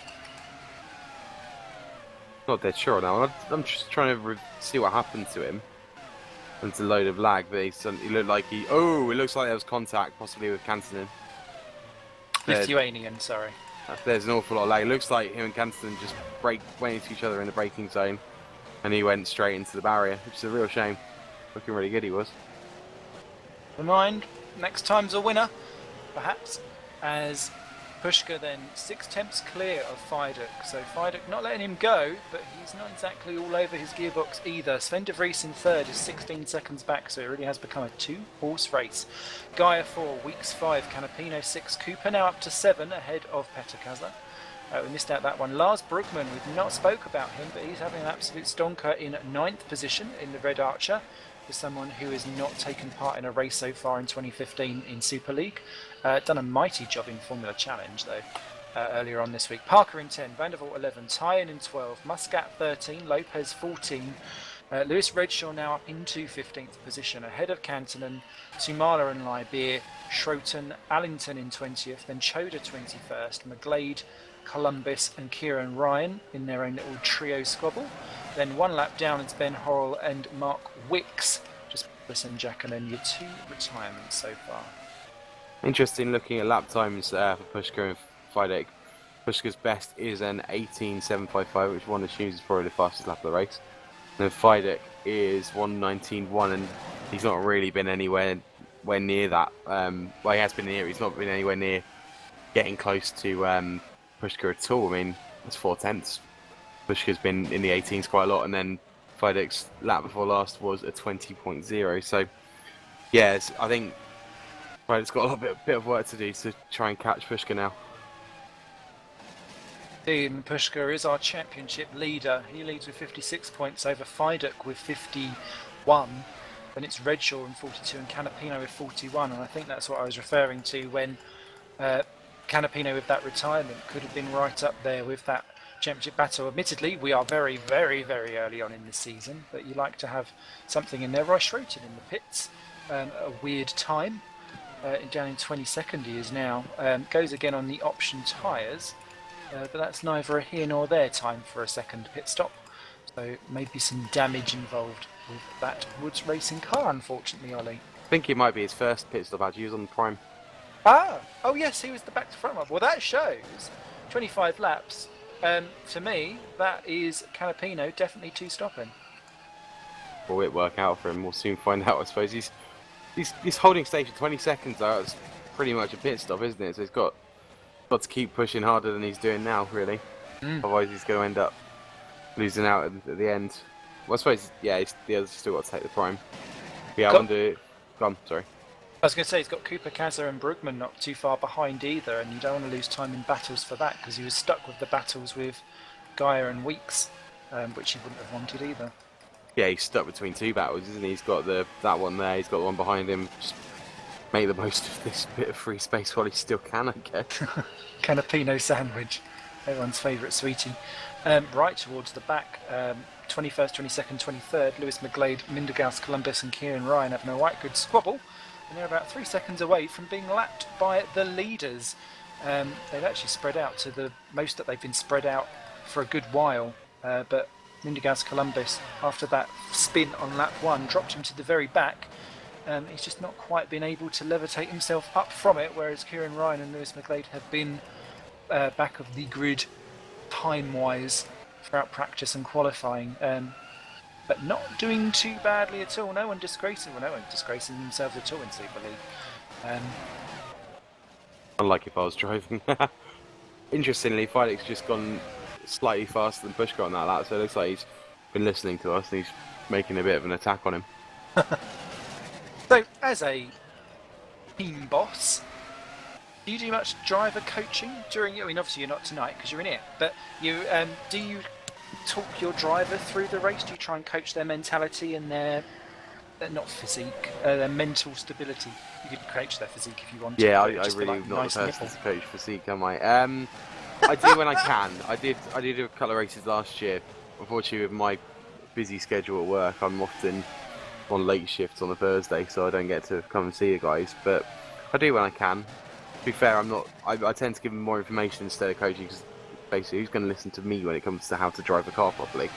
Not dead sure now. I'm just trying to see what happened to him. It's a load of lag, but he looked like it looks like there was contact, possibly with Kantanen. Lithuanian, sorry. There's an awful lot of lag. It looks like him and Kantanen just went into each other in the braking zone, and he went straight into the barrier, which is a real shame. Looking really good he was. Never mind, next time's a winner, perhaps, as Pushka then 6 temps clear of Fidek. So Fidek not letting him go, but he's not exactly all over his gearbox either. Sven de Vries in third is 16 seconds back, so it really has become a 2-horse race. Gaia 4, Weeks 5, Canapino 6, Cooper now up to 7 ahead of Petter Kazla. We missed out that one. Lars Brugman, we've not spoke about him, but he's having an absolute stonker in 9th position in the Red Archer. For someone who has not taken part in a race so far in 2015 in Super League. Done a mighty job in Formula Challenge though earlier on this week. Parker in 10, Vandervoort 11, Tyen in 12, Muscat 13, Lopez 14. Lewis Redshaw now up into 15th position ahead of Kantanen, Sumala and Libeer, Schroten, Allington in 20th, then Choda 21st, McGlade, Columbus and Kieran Ryan in their own little trio squabble. Then one lap down it's Ben Horrell and Mark Wicks. Just listen, Jack, and then your 2 retirements so far. Interesting looking at lap times for Pushka and Fidek. Pushka's best is an 18.755, which one assumes is probably the fastest lap of the race. And then Fidek is 1:19.1, and he's not really been anywhere near that. Well, he has been near. He's not been anywhere near getting close to Pushka at all. I mean, that's 4/10. Pushka's been in the 18s quite a lot, and then Fidek's lap before last was a 20.0. So, yes, I think Fidek's got a little bit of work to do to try and catch Pushka now. Pushka is our championship leader. He leads with 56 points over Fidek with 51. Then it's Redshaw in 42 and Canapino with 41. And I think that's what I was referring to when Canapino with that retirement could have been right up there with that championship battle. Admittedly, we are very, very, very early on in the season, but you like to have something in there. Royce Schroten in the pits, a weird time, down in 22nd he is now. Goes again on the option tyres, but that's neither a here nor there time for a second pit stop. So maybe some damage involved with that Woods racing car, unfortunately, Ollie. I think it might be his first pit stop, actually. He was on the prime. Oh yes, he was the back to front one. Well, that shows 25 laps. To me, that is Canapino definitely two stopping. Will it work out for him? We'll soon find out, I suppose. He's holding station 20 seconds though. It's pretty much a pit stop, isn't it? So he's got to keep pushing harder than he's doing now, really. Otherwise, he's going to end up losing out at the end. Well, I suppose, yeah, the others still got to take the prime. But yeah, I wonder. Go on, sorry. I was going to say, he's got Cooper, Kazza and Brugman not too far behind either, and you don't want to lose time in battles for that, because he was stuck with the battles with Gaia and Weeks, which he wouldn't have wanted either. Yeah, he's stuck between two battles, isn't he? He's got that one there, he's got the one behind him. Just make the most of this bit of free space while he still can, I guess. Canapino sandwich, everyone's favourite sweetie. Right towards the back, 21st, 22nd, 23rd, Lewis McGlade, Mindergaus, Columbus and Kieran Ryan having a right good squabble. And they're about 3 seconds away from being lapped by the leaders. They've actually spread out to the most that they've been spread out for a good while. But Mindergaus Columbus, after that spin on lap 1, dropped him to the very back. He's just not quite been able to levitate himself up from it, whereas Kieran Ryan and Lewis McGlade have been back of the grid time-wise throughout practice and qualifying. But not doing too badly at all. No one disgracing themselves at all in Superleague. Unlike if I was driving. Interestingly, Fidek's just gone slightly faster than Pushka on that lap, so it looks like he's been listening to us and he's making a bit of an attack on him. So, as a team boss, do you do much driver coaching during? I mean, obviously you're not tonight because you're in it, but you do you talk your driver through the race? Do you try and coach their mentality and their not physique, their mental stability? You could coach their physique if you want. Yeah, to, I really like not nice the person nipple. to coach physique, am I? I do when I can. I did a couple of races last year. Unfortunately, with my busy schedule at work, I'm often on late shifts on a Thursday, so I don't get to come and see you guys. But I do when I can. To be fair, I'm not. I tend to give them more information instead of coaching, because basically, who's going to listen to me when it comes to how to drive a car properly?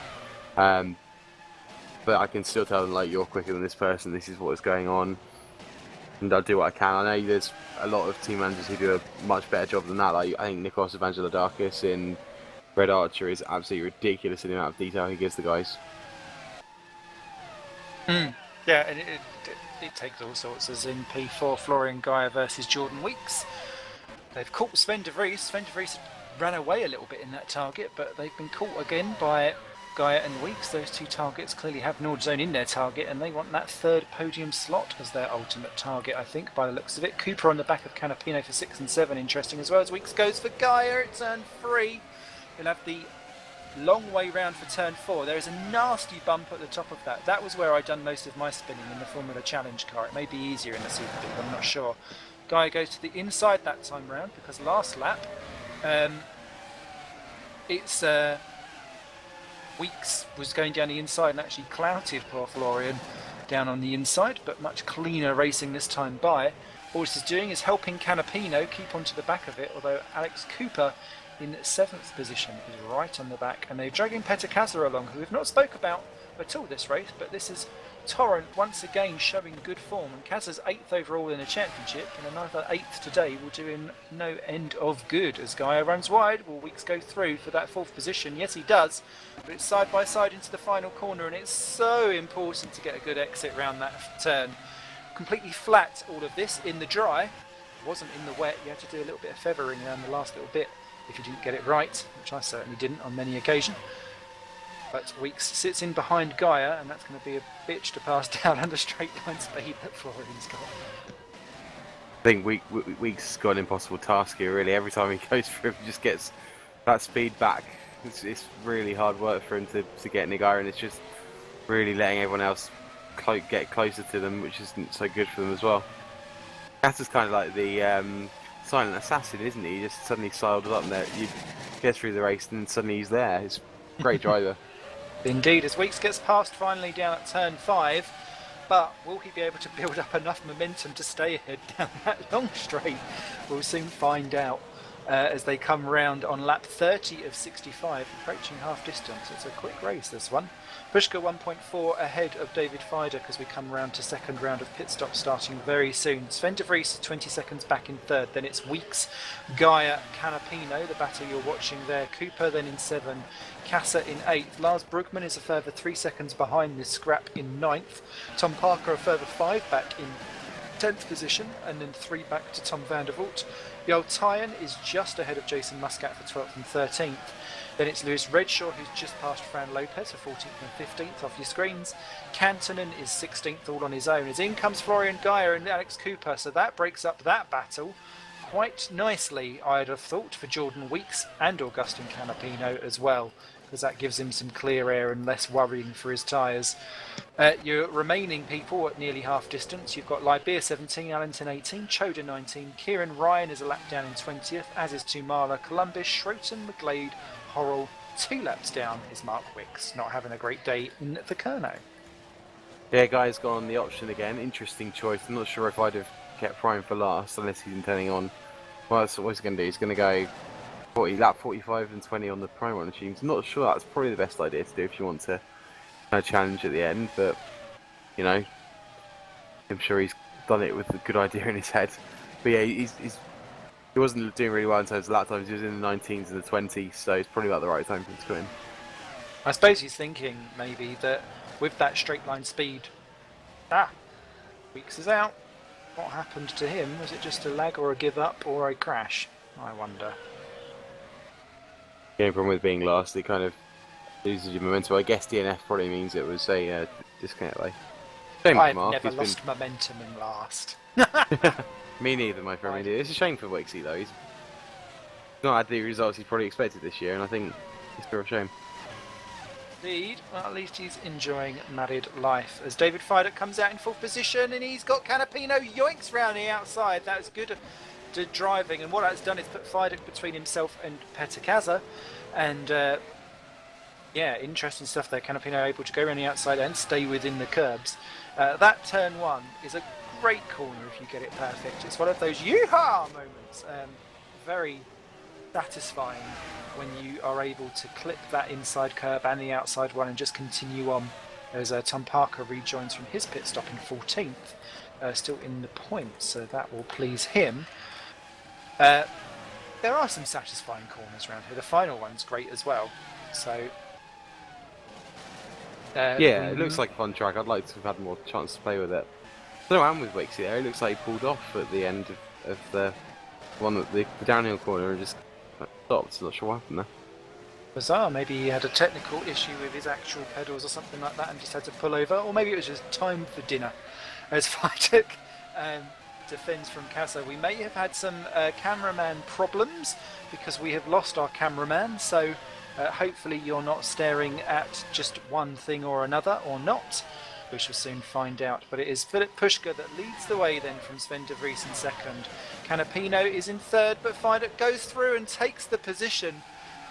But I can still tell them, like, you're quicker than this person, this is what is going on, and I'll do what I can. I know there's a lot of team managers who do a much better job than that. Like, I think Nikos Evangelidakis in Red Archer is absolutely ridiculous in the amount of detail he gives the guys. Yeah, and it takes all sorts, as in P4, Florian Gaia versus Jordan Weeks. They've caught Sven de Vries. Sven de Vries ran away a little bit in that target, but they've been caught again by Gaia and Weeks. Those two targets clearly have Nordzone in their target, and they want that third podium slot as their ultimate target, I think, by the looks of it. Cooper on the back of Canapino for 6 and 7, interesting as well, as Weeks goes for Gaia at turn 3. He'll have the long way round for turn 4. There is a nasty bump at the top of that. That was where I'd done most of my spinning in the Formula Challenge car. It may be easier in the Super League, I'm not sure. Gaia goes to the inside that time round, because last lap it's Weeks was going down the inside and actually clouted poor Florian down on the inside, but much cleaner racing this time by. All this is doing is helping Canapino keep onto the back of it, although Alex Cooper in 7th position is right on the back, and they're dragging Petr Kazar along, who we've not spoke about at all this race, but this is Torrent once again showing good form, and Kazza's 8th overall in the championship, and another 8th today will do him no end of good. As Gaia runs wide, will Weeks go through for that 4th position? Yes, he does, but it's side by side into the final corner, and it's so important to get a good exit round that turn. Completely flat, all of this in the dry. It wasn't in the wet. You had to do a little bit of feathering around the last little bit if you didn't get it right, which I certainly didn't on many occasions. But Weeks sits in behind Gaia, and that's going to be a bitch to pass down under straight line speed that Florian's got. I think Weeks got an impossible task here, really. Every time he goes through, he just gets that speed back. It's really hard work for him to get Nagara, and it's just really letting everyone else get closer to them, which isn't so good for them as well. Cassa's kind of like the silent assassin, isn't he? He just suddenly sidles up there. You get through the race, and suddenly he's there. He's a great driver. Indeed, as Weeks gets past finally down at turn 5, but will he be able to build up enough momentum to stay ahead down that long straight? We'll soon find out as they come round on lap 30 of 65, approaching half distance. It's a quick race, this one. Pushka 1.4 ahead of David Fider because we come round to second round of pit stops starting very soon. Sven de Vries 20 seconds back in third, then it's Weeks, Gaia, Canapino, the battle you're watching there, Cooper then in 7, Kassa in 8th, Lars Brugman is a further 3 seconds behind this scrap in 9th, Tom Parker a further 5 back in 10th position, and then 3 back to Tom van der Voort. Joel Tyen is just ahead of Jason Muscat for 12th and 13th. Then it's Lewis Redshaw who's just passed Fran Lopez for 14th and 15th off your screens. Cantonen is 16th all on his own. As in comes Florian Gaia and Alex Cooper, so that breaks up that battle quite nicely, I'd have thought, for Jordan Weeks and Augustin Canapino as well, because that gives him some clear air and less worrying for his tyres. Your remaining people at nearly half distance, you've got Libia 17, Allenton 18, Choda 19, Kieran Ryan is a lap down in 20th, as is Tumala, Columbus, Schroten, McGlade, Horrell. 2 laps down is Mark Wicks, not having a great day in the Kerno. Yeah, Guy's gone on the option again. Interesting choice. I'm not sure if I'd have kept Prime for last unless he's intending on. Well, that's what he's going to do. He's going to go lap 45 and 20 on the Prime on machines. I'm not sure that's probably the best idea to do if you want to challenge at the end, but you know, I'm sure he's done it with a good idea in his head. But yeah, he wasn't doing really well in terms of lap times. He was in the 19s and the 20s, so it's probably about the right time for him to go in. I suppose he's thinking maybe that with that straight line speed, Weeks is out. What happened to him? Was it just a lag or a give up or a crash? I wonder. The only problem with being last, it kind of loses your momentum. I guess DNF probably means it was a disconnect lay. Shame for I've Mark. never lost momentum in last. Me neither, my friend. It's a shame for Wixie though. He's not had the results he probably expected this year, and I think it's still a shame. Indeed. Well, at least he's enjoying married life. As David Fider comes out in 4th position, and he's got Canapino yoinks round the outside. That was good to driving, and what that's done is put Fider between himself and Peter Kazza, and yeah, interesting stuff there. Canapino able to go around the outside and stay within the curbs. That turn 1 is a great corner if you get it perfect. It's one of those yeehaw moments. Very satisfying when you are able to clip that inside curb and the outside one and just continue on as Tom Parker rejoins from his pit stop in 14th, still in the points, so that will please him. There are some satisfying corners around here. The final one's great as well, so yeah, it looks like a fun track. I'd like to have had more chance to play with it. I don't know what happened with Wixie there. It looks like he pulled off at the end of the one that the downhill corner and just stopped. Not sure what happened there. Bizarre. Maybe he had a technical issue with his actual pedals or something like that and just had to pull over, or maybe it was just time for dinner. As Vitek defends from Kassa, we may have had some cameraman problems because we have lost our cameraman, so hopefully you're not staring at just one thing or another, or not. We shall soon find out. But it is Philip Pushka that leads the way then from Sven de Vries in 2nd. Canapino is in 3rd, but Fider goes through and takes the position.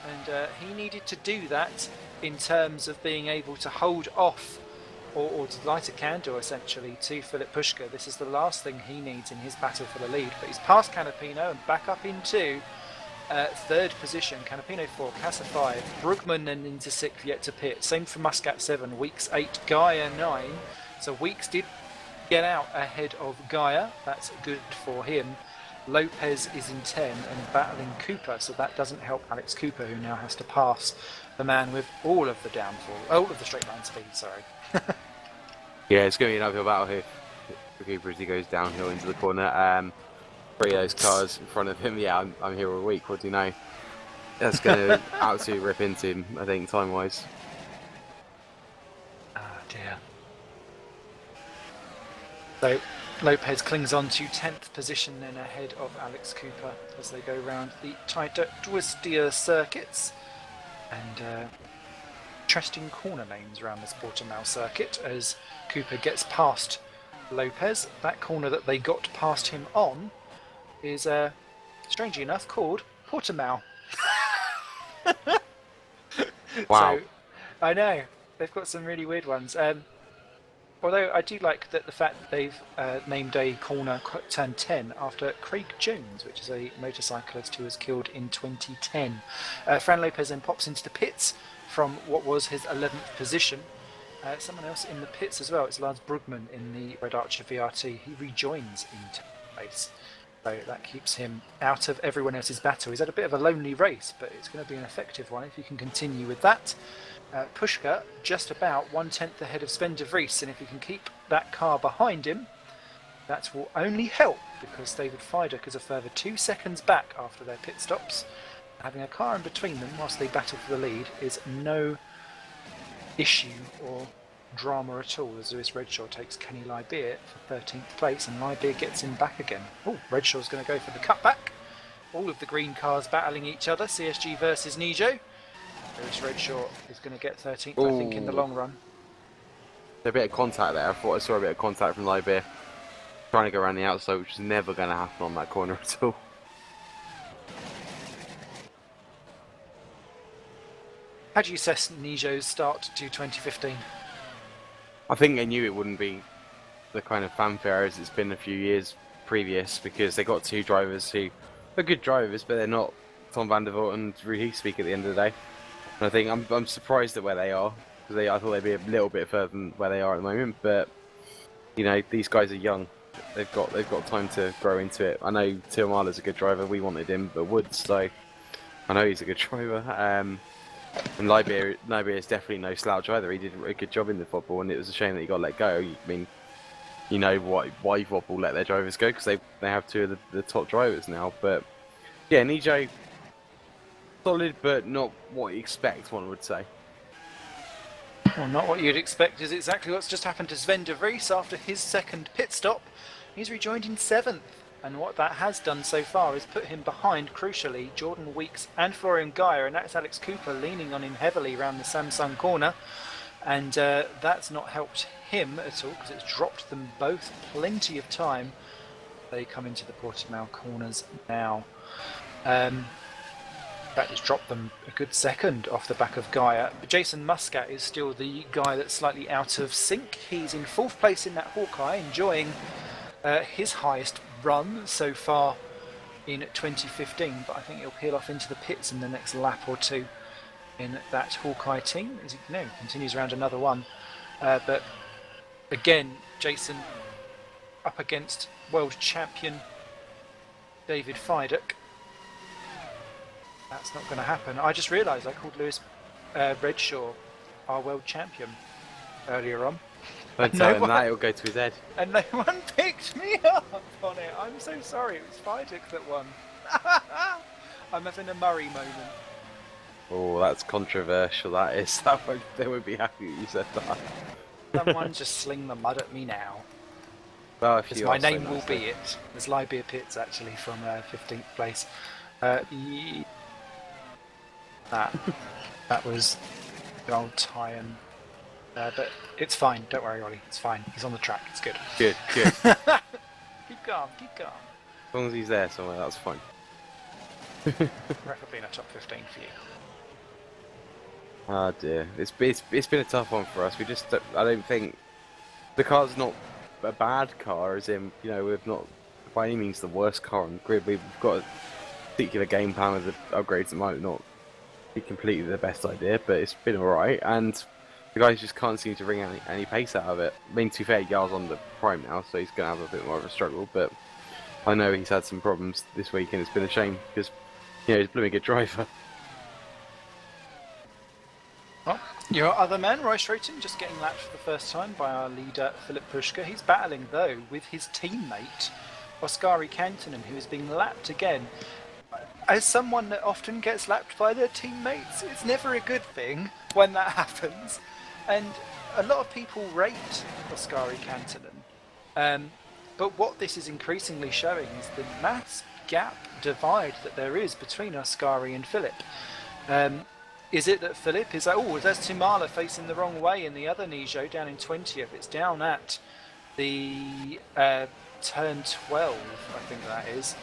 And he needed to do that in terms of being able to hold off or to light a candle essentially to Philip Pushka. This is the last thing he needs in his battle for the lead. But he's past Canapino and back up into 3rd position. Canapino 4, Kassa 5, Brugman then into 6th, yet to pit. Same for Muscat 7, Weeks 8, Gaia 9, So Weeks did get out ahead of Gaia. That's good for him. Lopez is in 10 and battling Cooper, so that doesn't help Alex Cooper, who now has to pass the man with all of the straight line speed, sorry. Yeah, it's going to be an uphill battle here for Cooper as he goes downhill into the corner. Three of those cars in front of him. Yeah, I'm here all week. What do you know? That's going to absolutely rip into him, I think, time-wise. Ah, dear. So Lopez clings on to 10th position then ahead of Alex Cooper as they go round the tighter, twistier circuits. And interesting corner lanes around this Portimao circuit as Cooper gets past Lopez. That corner that they got past him on is, strangely enough, called Portimao. Wow. So, I know, they've got some really weird ones. Although I do like that the fact that they've named a corner turn 10 after Craig Jones, which is a motorcyclist who was killed in 2010. Fran Lopez then pops into the pits from what was his 11th position. Someone else in the pits as well, it's Lars Brugman in the Red Archer VRT. He rejoins in 10th place. So that keeps him out of everyone else's battle. He's had a bit of a lonely race, but it's going to be an effective one if he can continue with that. Pushka just about 1/10 ahead of Sven de Vries, and if he can keep that car behind him, that will only help because David Fidek is a further 2 seconds back after their pit stops. Having a car in between them whilst they battle for the lead is no issue or drama at all, as Lewis Redshaw takes Kenny Lybeer for 13th place and Lybeer gets him back again. Oh, Redshaw's going to go for the cutback. All of the green cars battling each other, CSG versus Nijo. Lewis Redshaw is going to get 13th, I think, in the long run. There's a bit of contact there. I thought I saw a bit of contact from Lybeer trying to go around the outside, which is never going to happen on that corner at all. How do you assess Nijo's start to 2015? I think they knew it wouldn't be the kind of fanfare as it's been a few years previous, because they got two drivers who are good drivers, but they're not Tom van der Voort and Rudy Speak at the end of the day. And I think I'm surprised at where they are, because I thought they'd be a little bit further than where they are at the moment. But you know, these guys are young; they've got time to grow into it. I know Tiamala's a good driver. We wanted him, but Woods, so I know he's a good driver. And Lybeer is definitely no slouch either. He did a good job in the football, and it was a shame that he got let go. I mean, you know why football let their drivers go, because they have two of the top drivers now. But yeah, Nijo, solid, but not what you expect, one would say. Well, not what you'd expect is exactly what's just happened to Sven de Vries after his second pit stop. He's rejoined in 7th, and what that has done so far is put him behind, crucially, Jordan Weeks and Florian Geyer, and that's Alex Cooper leaning on him heavily around the Samsung corner, and that's not helped him at all because it's dropped them both plenty of time. They come into the Portimao corners now. That has dropped them a good second off the back of Gaia. But Jason Muscat is still the guy that's slightly out of sync. He's in 4th place in that Hawkeye, enjoying his highest run so far in 2015, but I think he'll peel off into the pits in the next lap or two in that Hawkeye team, as he continues around another one. But again, Jason up against world champion David Fidek. That's not going to happen. I just realised I called Lewis Redshaw our world champion earlier on. But that it'll go to his head. And no one picked me up on it. I'm so sorry. It was Fidek that won. I'm having a Murray moment. Oh, that's controversial. That is. They would be happy that you said that. Someone just sling the mud at me now. Well, if Because you my are so name will nice, be then. it. There's Lybeer Pitts actually from 15th place. That was the old tie-in. But it's fine. Don't worry, Ollie. It's fine. He's on the track. It's good. Good. Keep calm. Keep calm. As long as he's there somewhere, that's fine. Preferably in a top 15 for you. Oh dear, it's been a tough one for us. I don't think the car's not a bad car, as in, you know, we're not by any means the worst car on the grid. We've got a particular game plan with the upgrades that might not be completely the best idea, but it's been alright. And The guys just can't seem to bring any pace out of it. I mean, to be fair, Yar's on the prime now, so he's going to have a bit more of a struggle, but I know he's had some problems this week, and it's been a shame, because, you know, he's a blooming good driver. Well, your other man, Roy Strayton, just getting lapped for the first time by our leader, Philip Pushka. He's battling, though, with his teammate, Oskari Kantonen, who is being lapped again. As someone that often gets lapped by their teammates, it's never a good thing when that happens. And a lot of people rate Oskari Kantonen. But what this is increasingly showing is the mass gap divide that there is between Oskari and Philip. Is it that Philip is like, oh, there's Timala facing the wrong way in the other Nijo down in 20th. It's down at the turn 12, I think that is.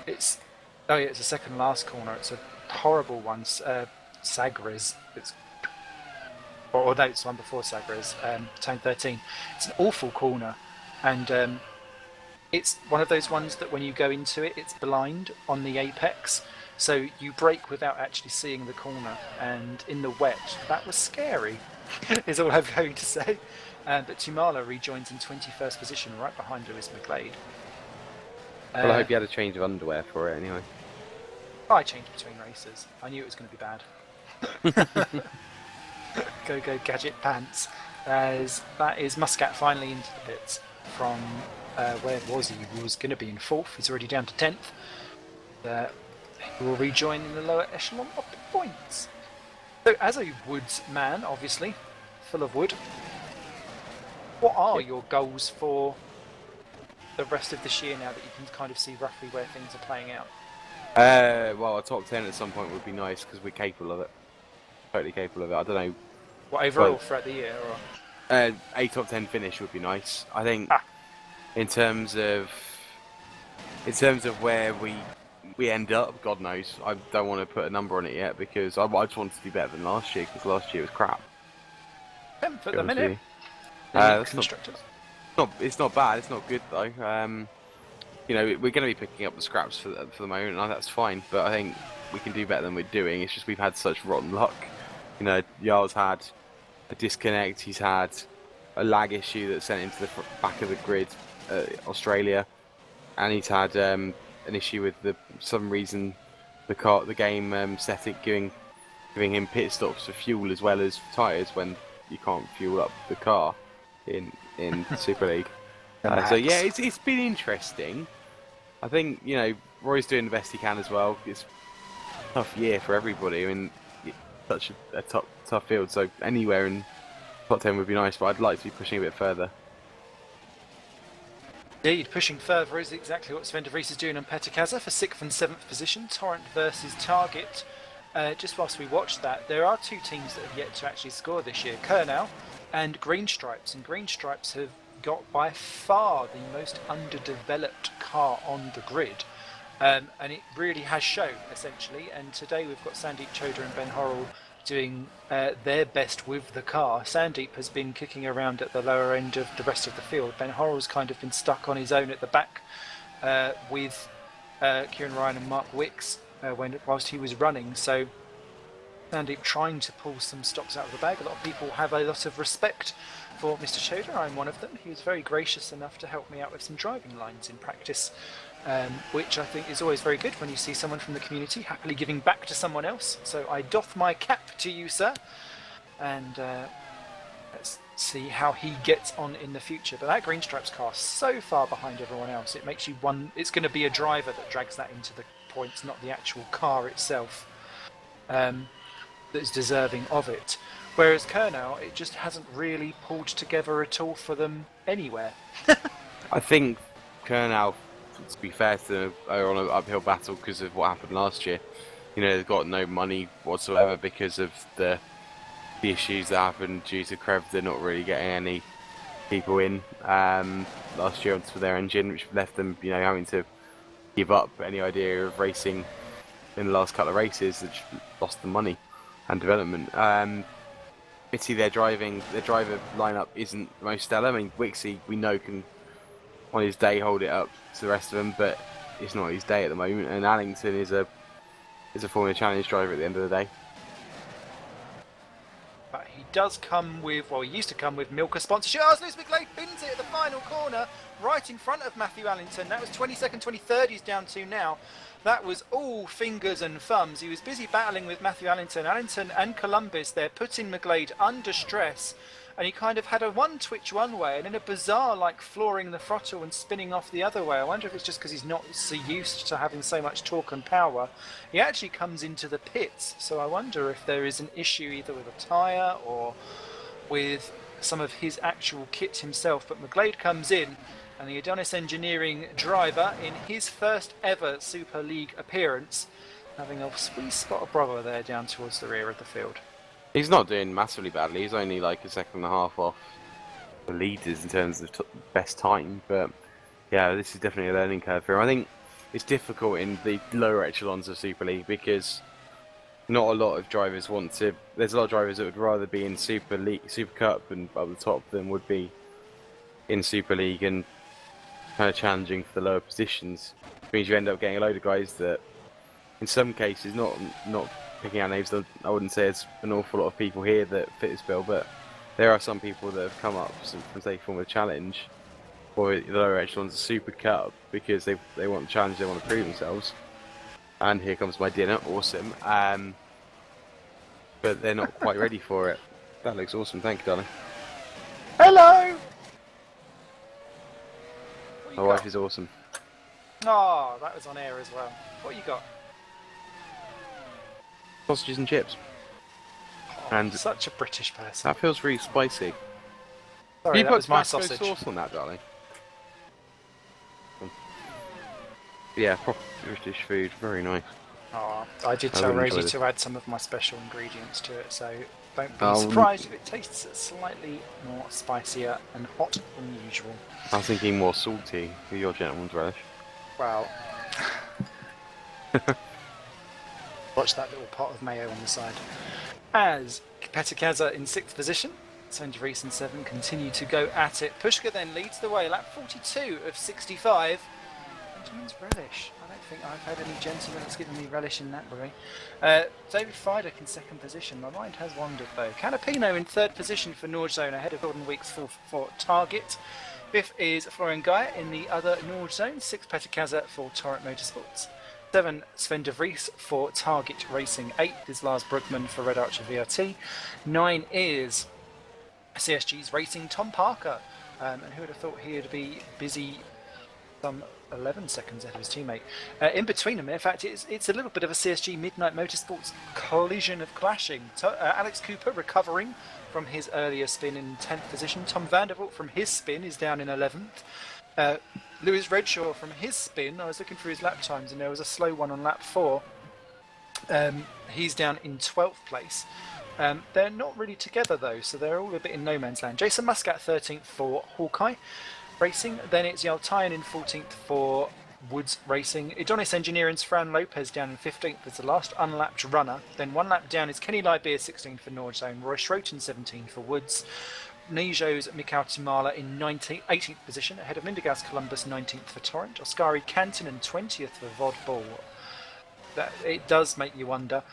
It's the second last corner. It's a horrible one. Sagres. It's no, it's one before Sagres. Turn 13. It's an awful corner, and it's one of those ones that when you go into it, it's blind on the apex. So you brake without actually seeing the corner, and in the wet, that was scary, is all I'm going to say. But Timala rejoins in 21st position, right behind Lewis McGlade. Well, I hope you had a change of underwear for it anyway. I changed between races. I knew it was going to be bad. Go gadget pants. As that is Muscat finally into the pits from where was he? He was going to be in 4th. He's already down to 10th. He will rejoin in the lower echelon of the points. So, as a Woods man, obviously, full of wood, what are your goals for the rest of this year now that you can kind of see roughly where things are playing out? Well, a top 10 at some point would be nice because we're capable of it. Totally capable of it. I don't know. What, overall throughout the year? Or? A top 10 finish would be nice. I think in terms of where we end up, God knows. I don't want to put a number on it yet because I just want to do better than last year because last year was crap. 10th at the minute. It's not bad. It's not good though. You know, we're going to be picking up the scraps for the moment, and that's fine. But I think we can do better than we're doing. It's just we've had such rotten luck. You know, Jarl's had a disconnect. He's had a lag issue that sent him to the back of the grid, Australia, and he's had an issue with some reason the game set it giving him pit stops for fuel as well as tyres when you can't fuel up the car in Superleague. So yeah, it's been interesting. I think, you know, Roy's doing the best he can as well. It's a tough year for everybody. I mean, it's such a tough field, so anywhere in top 10 would be nice, but I'd like to be pushing a bit further. Indeed, pushing further is exactly what Sven de Vries is doing on Petacasa for 6th and 7th position. Torrent versus Target. Just whilst we watch that, there are two teams that have yet to actually score this year, Kernow and Green Stripes. And Green Stripes have got by far the most underdeveloped car on the grid. And it really has shown, essentially. And today we've got Sandeep Chodra and Ben Horrell doing their best with the car. Sandeep has been kicking around at the lower end of the rest of the field. Ben Horrell's kind of been stuck on his own at the back with Kieran Ryan and Mark Wicks whilst he was running. So Sandeep trying to pull some stops out of the bag. A lot of people have a lot of respect for Mr. Chodra. I'm one of them. He was very gracious enough to help me out with some driving lines in practice, which I think is always very good when you see someone from the community happily giving back to someone else. So I doff my cap to you, sir, and let's see how he gets on in the future. But that Green Stripes car is so far behind everyone else, it makes you one. It's going to be a driver that drags that into the points, not the actual car itself, that's deserving of it. Whereas Kernow, it just hasn't really pulled together at all for them anywhere. I think Kernow, to be fair to them, are on an uphill battle because of what happened last year. You know, they've got no money whatsoever because of the issues that happened due to Crevda not really getting any people in last year onto their engine, which left them, you know, having to give up any idea of racing in the last couple of races. They just lost the money and development. Admittedly, their driver lineup isn't the most stellar. I mean, Wixie, we know, can on his day hold it up to the rest of them, but it's not his day at the moment. And Allington is a Formula Challenge driver at the end of the day. But he does come with, well, he used to come with Milka sponsorship. Oh, Lewis McGlade pins it at the final corner, right in front of Matthew Allington. That was 22nd, 23rd he's down to now. That was all fingers and thumbs. He was busy battling with Matthew Allington. Allington and Columbus there, putting McGlade under stress. And he kind of had a one twitch one way and then a bizarre like flooring the throttle and spinning off the other way. I wonder if it's just because he's not so used to having so much torque and power. He actually comes into the pits, so I wonder if there is an issue either with a tyre or with some of his actual kit himself. But McGlade comes in, and the Adonis Engineering driver in his first ever Super League appearance, having a sweet spot of Bravo there down towards the rear of the field. He's not doing massively badly. He's only like a second and a half off the leaders in terms of best time. But yeah, this is definitely a learning curve for him. I think it's difficult in the lower echelons of Super League because not a lot of drivers want to. There's a lot of drivers that would rather be in Super League, Super Cup, and up the top than would be in Super League and kind of challenging for the lower positions. It means you end up getting a load of guys that, in some cases, not picking out names, I wouldn't say there's an awful lot of people here that fit this bill, but there are some people that have come up from, say, form a challenge or the lower echelons of Super Cup because they want to challenge, they want to prove themselves. And here comes my dinner, awesome. But they're not quite ready for it. That looks awesome, thank you, darling. Hello! My wife is awesome. Oh, that was on air as well. What you got? Sausages and chips. Oh, And such a British person. that feels really spicy. Sorry, You that put was my Tabasco sausage. sauce on that, darling. Yeah, proper British food, very nice. Oh, I did I tell would enjoy Rosie this. to add some of my special ingredients to it, so don't be Oh, surprised if it tastes slightly more spicier and hot than usual. I was thinking more salty for your gentleman's relish. Well, watch that little pot of mayo on the side. As Petikaza in 6th position, Simracing 7 continue to go at it. Pushka then leads the way, lap 42 of 65. Gentleman's relish. I don't think I've had any gentleman that's given me relish in that way. David Friedek in 2nd position. My mind has wandered though. Canapino in 3rd position for Nordzone ahead of Golden Week's 4th for Target. 5th is Florian Guy in the other Nordzone. 6th Petikaza for Torrent Motorsports. 7 Sven de Vries for Target Racing. 8th is Lars Brugman for Red Archer VRT. 9 is CSG's Racing Tom Parker. And who would have thought he would be busy some 11 seconds ahead of his teammate. In between them, in fact, it's a little bit of a CSG Midnight Motorsports collision of clashing. Alex Cooper recovering from his earlier spin in 10th position. Tom Vandervoort from his spin is down in 11th. Lewis Redshaw from his spin, I was looking through his lap times and there was a slow one on lap 4. He's down in 12th place. They're not really together though, so they're all a bit in no man's land. Jason Muscat 13th for Hawkeye Racing, then it's Yaltayan in 14th for Woods Racing. Adonis Engineering's Fran Lopez down in 15th as the last unlapped runner. Then one lap down is Kenny Lybeer 16th for Nordzone, Roy Schroten 17th for Woods. Nijo's Mikhail Timala in 18th position, ahead of Mindegas Columbus 19th for Torrent. Oskari Kantonen 20th for Vodball. It does make you wonder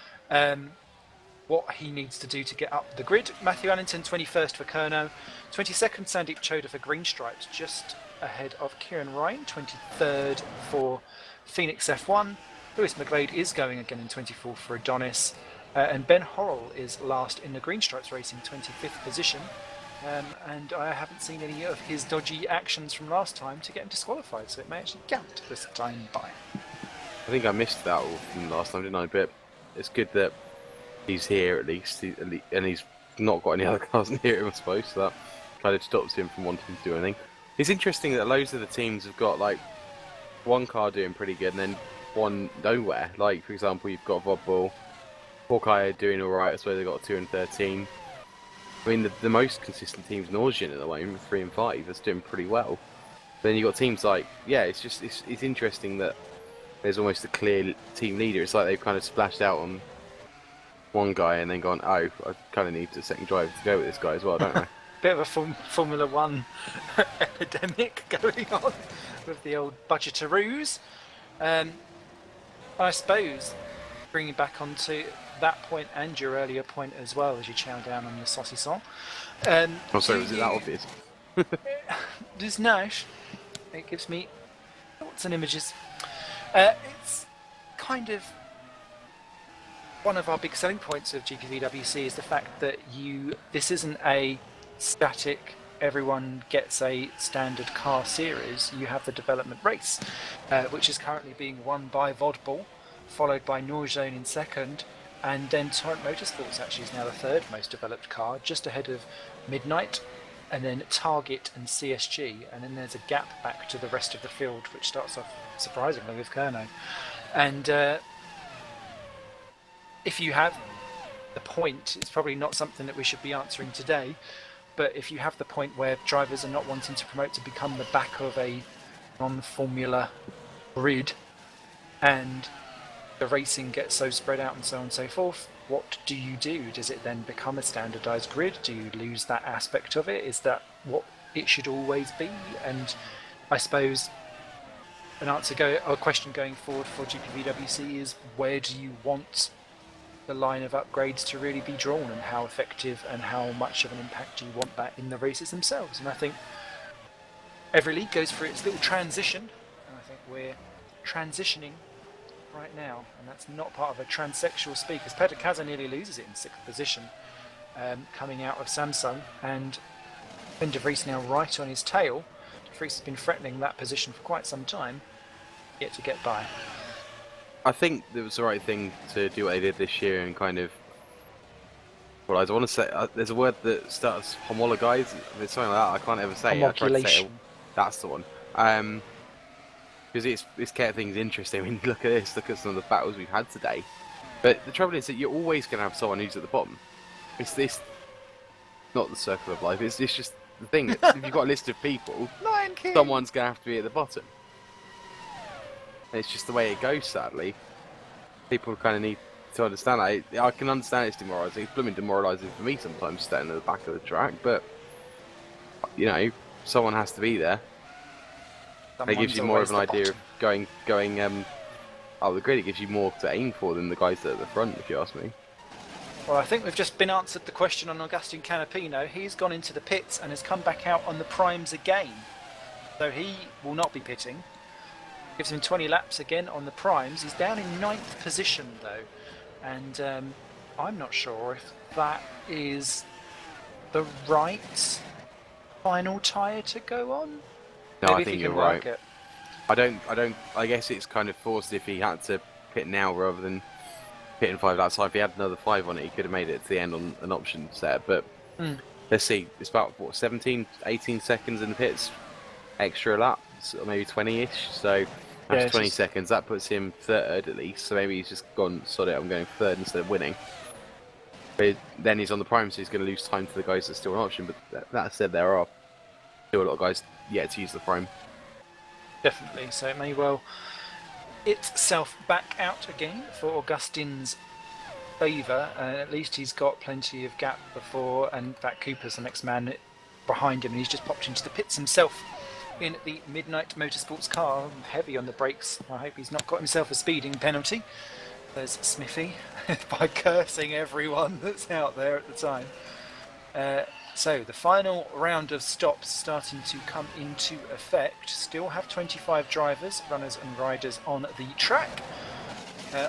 what he needs to do to get up the grid. Matthew Allington 21st for Kerno. 22nd Sandeep Choda for Green Stripes, just ahead of Kieran Ryan. 23rd for Phoenix F1. Lewis McGlade is going again in 24th for Adonis. And Ben Horrell is last in the Green Stripes Racing, 25th position. And I haven't seen any of his dodgy actions from last time to get him disqualified, so it may actually count this time by. I think I missed that all from last time, didn't I? But it's good that he's here at least, and he's not got any other cars near him, I suppose, so that kind of stops him from wanting to do anything. It's interesting that loads of the teams have got like one car doing pretty good and then one nowhere. Like, for example, you've got Vodball, Hawkeye doing alright, I suppose they've got 2 and 13. I mean, the most consistent team's Norwegian at the moment, 3 and 5, that's doing pretty well. Then you've got teams like, yeah, it's interesting that there's almost a clear team leader. It's like they've kind of splashed out on one guy and then gone, oh, I kind of need a second driver to go with this guy as well, don't I? Bit of a Formula 1 epidemic going on with the old budgetaroos. I suppose, bringing back onto that point and your earlier point as well as you chow down on your saucisson. Oh, sorry, was it that obvious? There's nice. It gives me thoughts and images. It's kind of one of our big selling points of GPVWC is the fact that this isn't a static, everyone gets a standard car series. You have the development race, which is currently being won by Vodball, followed by Noorzone in second, and then Torrent Motorsports actually is now the third most developed car, just ahead of Midnight, and then Target and CSG, and then there's a gap back to the rest of the field, which starts off surprisingly with Kerno. And if you have the point, it's probably not something that we should be answering today, but if you have the point where drivers are not wanting to promote to become the back of a non-formula grid, and the racing gets so spread out and so on and so forth, what do you do? Does it then become a standardized grid? Do you lose that aspect of it? Is that what it should always be? And I suppose a question going forward for GPVWC is, where do you want the line of upgrades to really be drawn, and how effective and how much of an impact do you want that in the races themselves? And I think every league goes through its little transition, and I think we're transitioning right now, and that's not part of a transsexual speak, as Peter Kaza nearly loses it in 6th position, coming out of Samsung, and Ben De Vries now right on his tail. De Vries has been threatening that position for quite some time, yet to get by. I think it was the right thing to do what they did this year and kind of. Well, I want to say there's a word that starts homologize. There's something like that. I can't ever say. I tried to say it. That's the one. Because it's kept things interesting. I mean, look at this. Look at some of the battles we've had today. But the trouble is that you're always going to have someone who's at the bottom. It's this, not the circle of life. It's just the thing. If you've got a list of people, someone's going to have to be at the bottom. It's just the way it goes, sadly. People kind of need to understand that. I can understand it's demoralising. It's blooming demoralising for me sometimes, standing at the back of the track, but, you know, someone has to be there. It gives you more of an idea of going up the grid. It gives you more to aim for than the guys that are at the front, if you ask me. Well, I think we've just been answered the question on Augustin Canapino. He's gone into the pits and has come back out on the primes again. So he will not be pitting. Gives him 20 laps again on the primes. He's down in 9th position though, and I'm not sure if that is the right final tyre to go on. No, Maybe I think you're right. It. I guess it's kind of forced if he had to pit now rather than pitting 5 laps. If he had another 5 on it, he could have made it to the end on an option set. But let's see, it's about 17, 18 seconds in the pits, extra lap, so maybe 20-ish. So after 20 seconds, that puts him 3rd at least. So maybe he's just gone, sod it, I'm going 3rd instead of winning. But then he's on the prime, so he's going to lose time to the guys that are still on option. But that said, there are still a lot of guys yet to use the prime. Definitely, so it may well itself back out again for Augustin's favour. At least he's got plenty of gap before, and in fact Cooper's the next man behind him, and he's just popped into the pits himself in the Midnight Motorsports car, heavy on the brakes. I hope he's not got himself a speeding penalty. There's Smithy by cursing everyone that's out there at the time. So the final round of stops starting to come into effect. Still have 25 drivers, runners and riders on the track,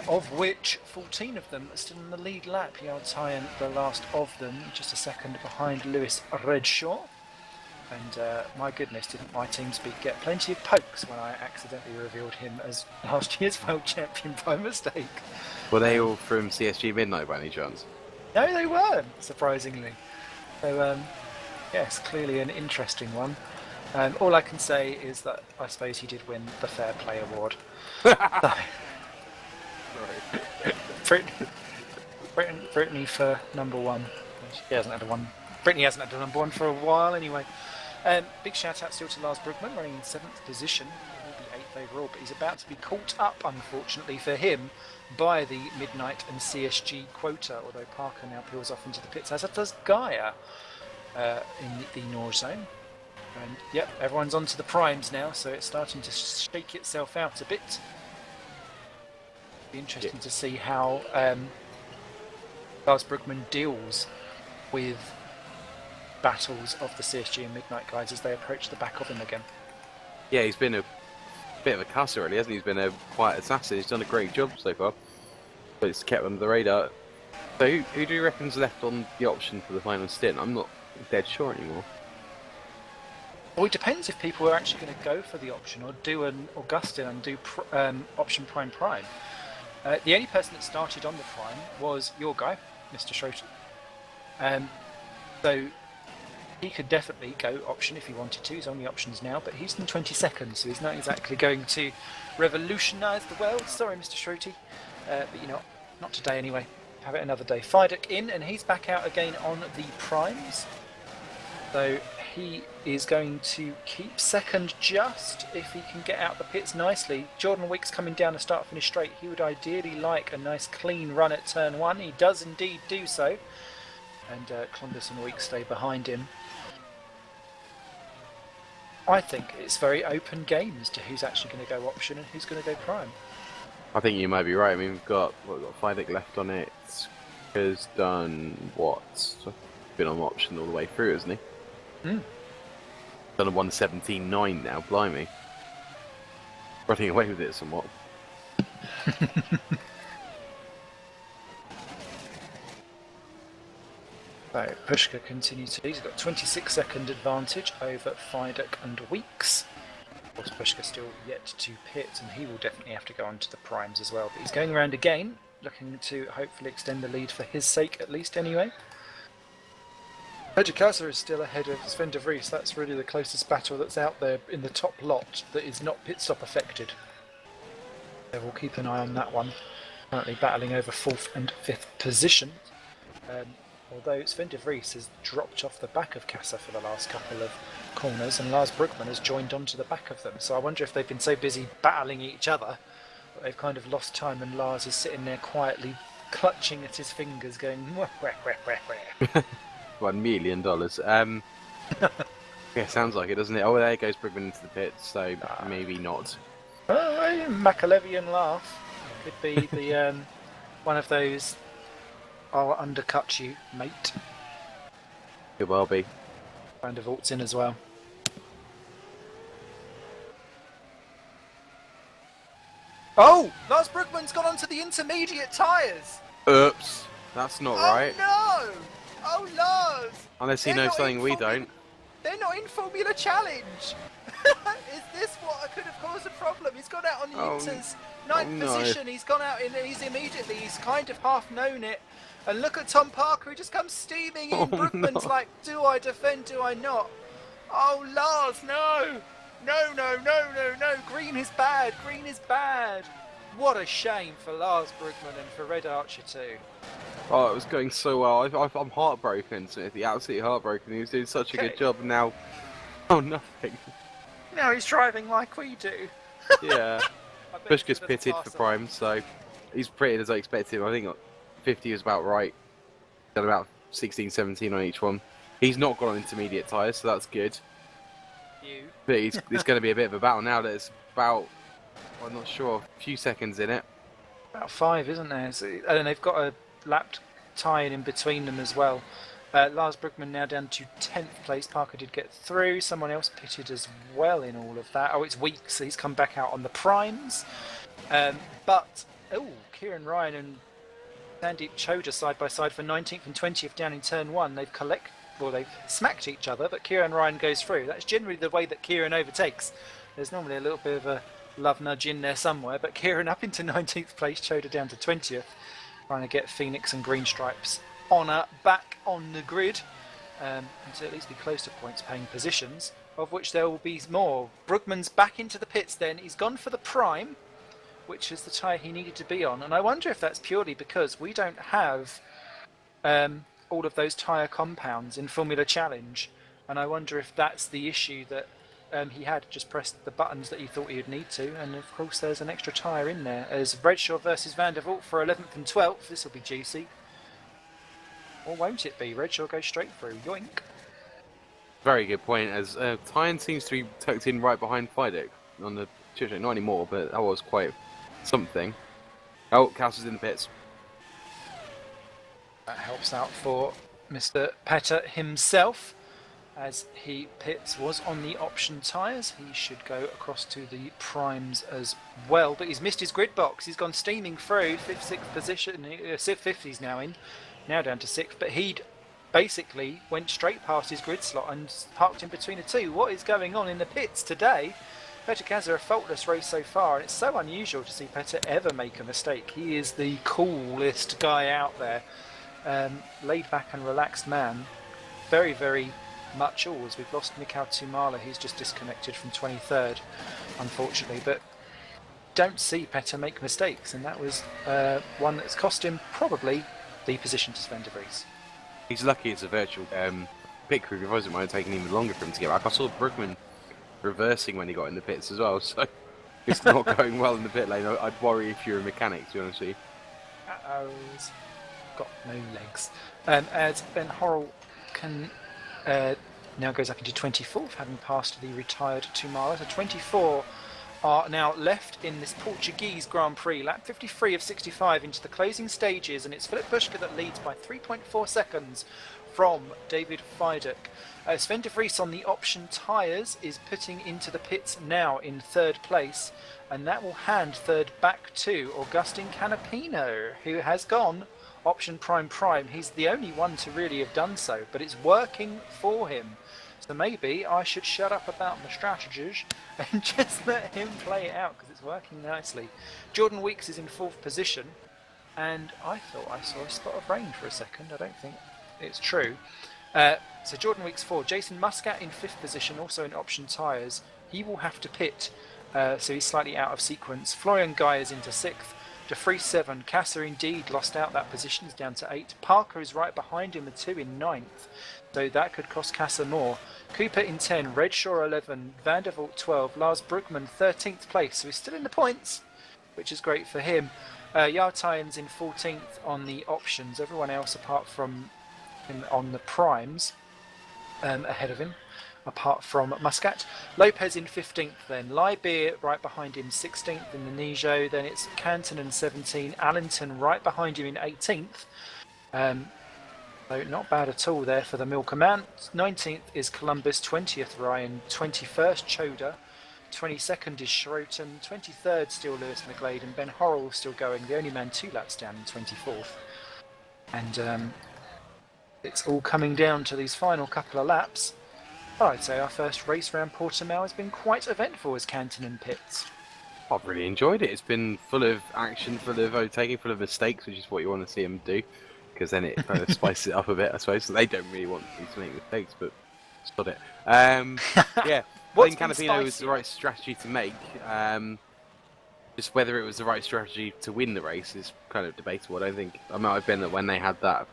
of which 14 of them are still in the lead lap. Yaltayan, the last of them, just a second behind Lewis Redshaw. And my goodness, didn't my TeamSpeak get plenty of pokes when I accidentally revealed him as last year's world champion by mistake. Were they all from CSG Midnight by any chance? No, they weren't, surprisingly. So, yes, clearly an interesting one. All I can say is that I suppose he did win the Fair Play Award. Brittany for number 1. She hasn't had one. Brittany hasn't had a number 1 for a while anyway. Big shout out still to Lars Brugman, running in 7th position. He will be 8th overall, but he's about to be caught up, unfortunately for him, by the Midnight and CSG quota, although Parker now peels off into the pits, as does Gaia in the Noorzone. And yep, everyone's onto the primes now, so it's starting to shake itself out a bit. Be interesting to see how Lars Brugman deals with battles of the CSG and Midnight guys as they approach the back of him again. Yeah, he's been a bit of a cusser, really, hasn't he? He's been a quiet assassin. He's done a great job so far, but it's kept under the radar. So who do you reckon's left on the option for the final stint? I'm not dead sure anymore. Well, it depends if people are actually going to go for the option or do an Augustin and do option Prime. The only person that started on the Prime was your guy, Mr. Schroeter. So he could definitely go option if he wanted to. He's on the options now, but he's in 22nd, so he's not exactly going to revolutionise the world. Sorry, Mr. Schroeter, but you're not today anyway. Have it another day. Fidek in, and he's back out again on the primes. So he is going to keep second just if he can get out the pits nicely. Jordan Weeks coming down the start-finish straight. He would ideally like a nice clean run at turn 1. He does indeed do so. And Clondus and Weeks stay behind him. I think it's very open game as to who's actually going to go option and who's going to go prime. I think you might be right. I mean, we've got Fidek left on it. Has done what? Been on option all the way through, hasn't he? Done a 1:17.9 now. Blimey, running away with it somewhat. So Pushka continues to lead. He's got 26-second advantage over Fidek and Weeks. Of course, Pushka still yet to pit, and he will definitely have to go on to the primes as well. But he's going around again, looking to hopefully extend the lead for his sake, at least anyway. Ejikasa is still ahead of Sven de Vries. That's really the closest battle that's out there in the top lot that is not pit stop affected. So we'll keep an eye on that one. Currently battling over 4th and 5th position. Although Sven de Vries has dropped off the back of Kassa for the last couple of corners, and Lars Brugman has joined onto the back of them. So I wonder if they've been so busy battling each other that they've kind of lost time, and Lars is sitting there quietly clutching at his fingers going wah, wah, wah, wah, wah. $1 million. Yeah, sounds like it, doesn't it? Oh, there goes Brugman into the pits, so maybe not. Oh, Machiavellian laugh. Could be the one of those I'll undercut you, mate. Could well be. Van der Vault's in as well. Oh! Lars Brugman's gone onto the intermediate tyres! Oops, that's not right. Oh no! Oh Lars! Unless he knows something we don't. They're not in Formula Challenge! Is this what could have caused a problem? He's gone out on Inter's ninth position, he's gone out in, he's kind of half known it. And look at Tom Parker, he just comes steaming in. Brugman's like, do I defend, do I not? Oh Lars, no! No, no, no, no, no, green is bad, green is bad. What a shame for Lars Brugman and for Red Archer too. Oh, it was going so well. I'm heartbroken, Smithy, absolutely heartbroken. He was doing such a good job, and now... Oh, nothing. Now he's driving like we do. Yeah. Pushka's pitted for Prime, so he's pitted as I expected. I think 50 was about right. Done about 16, 17 on each one. He's not got on intermediate tyres, so that's good. But it's going to be a bit of a battle now that it's about, I'm not sure, a few seconds in it. About 5, isn't there? So, and they've got a lapped tyre in between them as well. Lars Brugman now down to 10th place. Parker did get through. Someone else pitted as well in all of that. Oh, it's Weeks, so he's come back out on the primes. But, Kieran Ryan and Sandeep Choda side by side for 19th and 20th down in turn 1. They've smacked each other, but Kieran Ryan goes through. That's generally the way that Kieran overtakes. There's normally a little bit of a love nudge in there somewhere, but Kieran up into 19th place, Choda down to 20th, trying to get Phoenix and Green Stripes back on the grid, and to at least be close to points paying positions, of which there will be more. Brugman's back into the pits then. He's gone for the prime, which is the tyre he needed to be on, and I wonder if that's purely because we don't have all of those tyre compounds in Formula Challenge, and I wonder if that's the issue that he had just pressed the buttons that he thought he would need to, and of course there's an extra tyre in there. As Redshaw versus Van der Vault for 11th and 12th, this will be juicy. Or won't it be? Redshaw goes straight through. Yoink. Very good point, as Tyne seems to be tucked in right behind Fidek on the chip track. Not anymore, but that was quite something. Oh, Cass is in the pits. That helps out for Mr. Petter himself, as he pits was on the option tyres. He should go across to the primes as well, but he's missed his grid box. He's gone steaming through 5th, 6th position. 5th he's now in, now down to 6th, but he'd basically went straight past his grid slot and parked in between the two. What is going on in the pits today? Petter Kaza, a faultless race so far, and it's so unusual to see Petter ever make a mistake. He is the coolest guy out there. Laid back and relaxed man. Very, very much always. We've lost Mikhail Tumala, he's just disconnected from 23rd, unfortunately, but don't see Petter make mistakes, and that was one that's cost him probably the position to Sven de Vries. He's lucky it's a virtual pit crew. If I wasn't mind taking even longer for him to get back. I saw Brugman reversing when he got in the pits as well, so it's not going well in the pit lane. I'd worry if you're a mechanic, to be honest with you. Uh-oh's got no legs. As Ben Horrell can now goes up into 24th, having passed the retired Tumara. So 24 are now left in this Portuguese Grand Prix. Lap 53 of 65 into the closing stages, and it's Philip Buschke that leads by 3.4 seconds from David Feidek. Sven de Vries on the option tyres is putting into the pits now in 3rd place, and that will hand 3rd back to Augustin Canapino, who has gone option prime. He's the only one to really have done so, but it's working for him. So maybe I should shut up about my strategies and just let him play it out, because it's working nicely. Jordan Weeks is in 4th position, and I thought I saw a spot of rain for a second. I don't think it's true. So Jordan Weeks 4. Jason Muscat in 5th position, also in option tyres. He will have to pit, so he's slightly out of sequence. Florian Guy is into 6th. De Vries 7. Kasser indeed lost out that position, he's down to 8. Parker is right behind him with 2 in 9th, so that could cost Kasser more. Cooper in 10, Redshaw 11, Vandervoort 12, Lars Brugman 13th place, so he's still in the points, which is great for him. Yartayan's in 14th on the options, everyone else apart from him on the primes ahead of him, apart from Muscat. Lopez in 15th then, Leibeer right behind him 16th in the Nijo, then it's Canton in 17, Allington right behind him in 18th. So not bad at all there for the Milker Man. 19th is Columbus, 20th Ryan, 21st Choda, 22nd is Schroten, 23rd still Lewis McGlade, and Ben Horrell still going, the only man 2 laps down in 24th. And it's all coming down to these final couple of laps. Well, I'd say our first race round Portimao has been quite eventful as Canton in pits. I've really enjoyed it. It's been full of action, full of overtaking, full of mistakes, which is what you want to see them do, because then it kind of spices it up a bit, I suppose. So they don't really want you to make mistakes, but sod it. Yeah, I think Canapino was the right strategy to make. Just whether it was the right strategy to win the race is kind of debatable. I don't think. I might have been that when they had that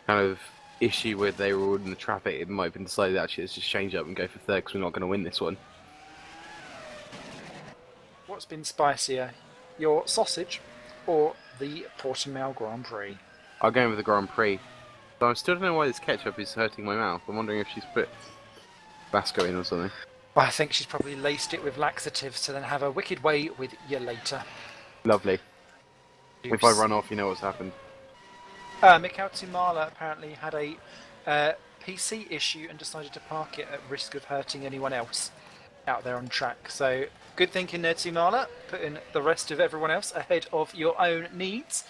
kind of issue where they were all in the traffic, it might have been decided actually let's just change up and go for 3rd because we're not going to win this one. What's been spicier, your sausage or the Portimao Grand Prix? I'll go with the Grand Prix. So I still don't know why this ketchup is hurting my mouth. I'm wondering if she's put Vasco in or something. Well, I think she's probably laced it with laxatives to then have a wicked way with you later. Lovely. Oops. If I run off, you know what's happened. Mikhail Tumala apparently had a PC issue and decided to park it at risk of hurting anyone else out there on track. So good thinking there, Tumala, putting the rest of everyone else ahead of your own needs.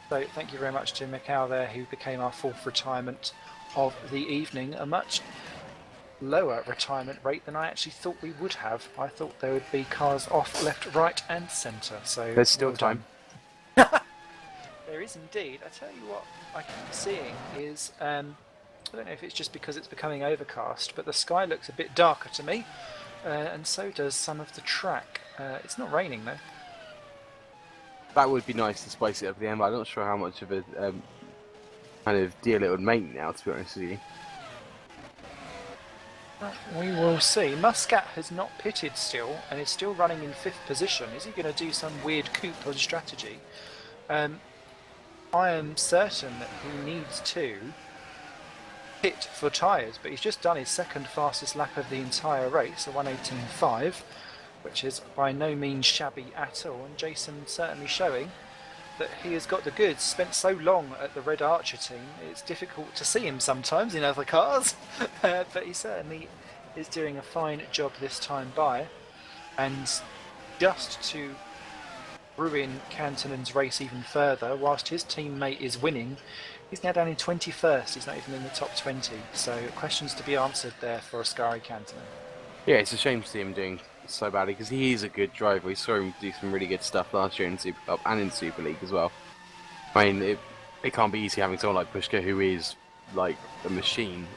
So thank you very much to Mikhail there, who became our 4th retirement of the evening. A much lower retirement rate than I actually thought we would have. I thought there would be cars off left, right and centre. So There's still well time. There is indeed. I tell you what I keep seeing is, I don't know if it's just because it's becoming overcast, but the sky looks a bit darker to me, and so does some of the track. It's not raining though. That would be nice to spice it up at the end, but I'm not sure how much of a kind of deal it would make now, to be honest with you. We will see. Muscat has not pitted still, and is still running in 5th position. Is he going to do some weird coup on strategy? I am certain that he needs to pit for tyres, but he's just done his 2nd fastest lap of the entire race, a 1:18.5, which is by no means shabby at all, and Jason certainly showing that he has got the goods. Spent so long at the Red Archer team, it's difficult to see him sometimes in other cars, but he certainly is doing a fine job this time by. And just to ruin Cantonen's race even further, whilst his teammate is winning, he's now down in 21st. He's not even in the top 20. So questions to be answered there for Ascari Cantonen. Yeah, it's a shame to see him doing so badly because he is a good driver. We saw him do some really good stuff last year in Super Cup and in Super League as well. I mean, it can't be easy having someone like Pushka who is like a machine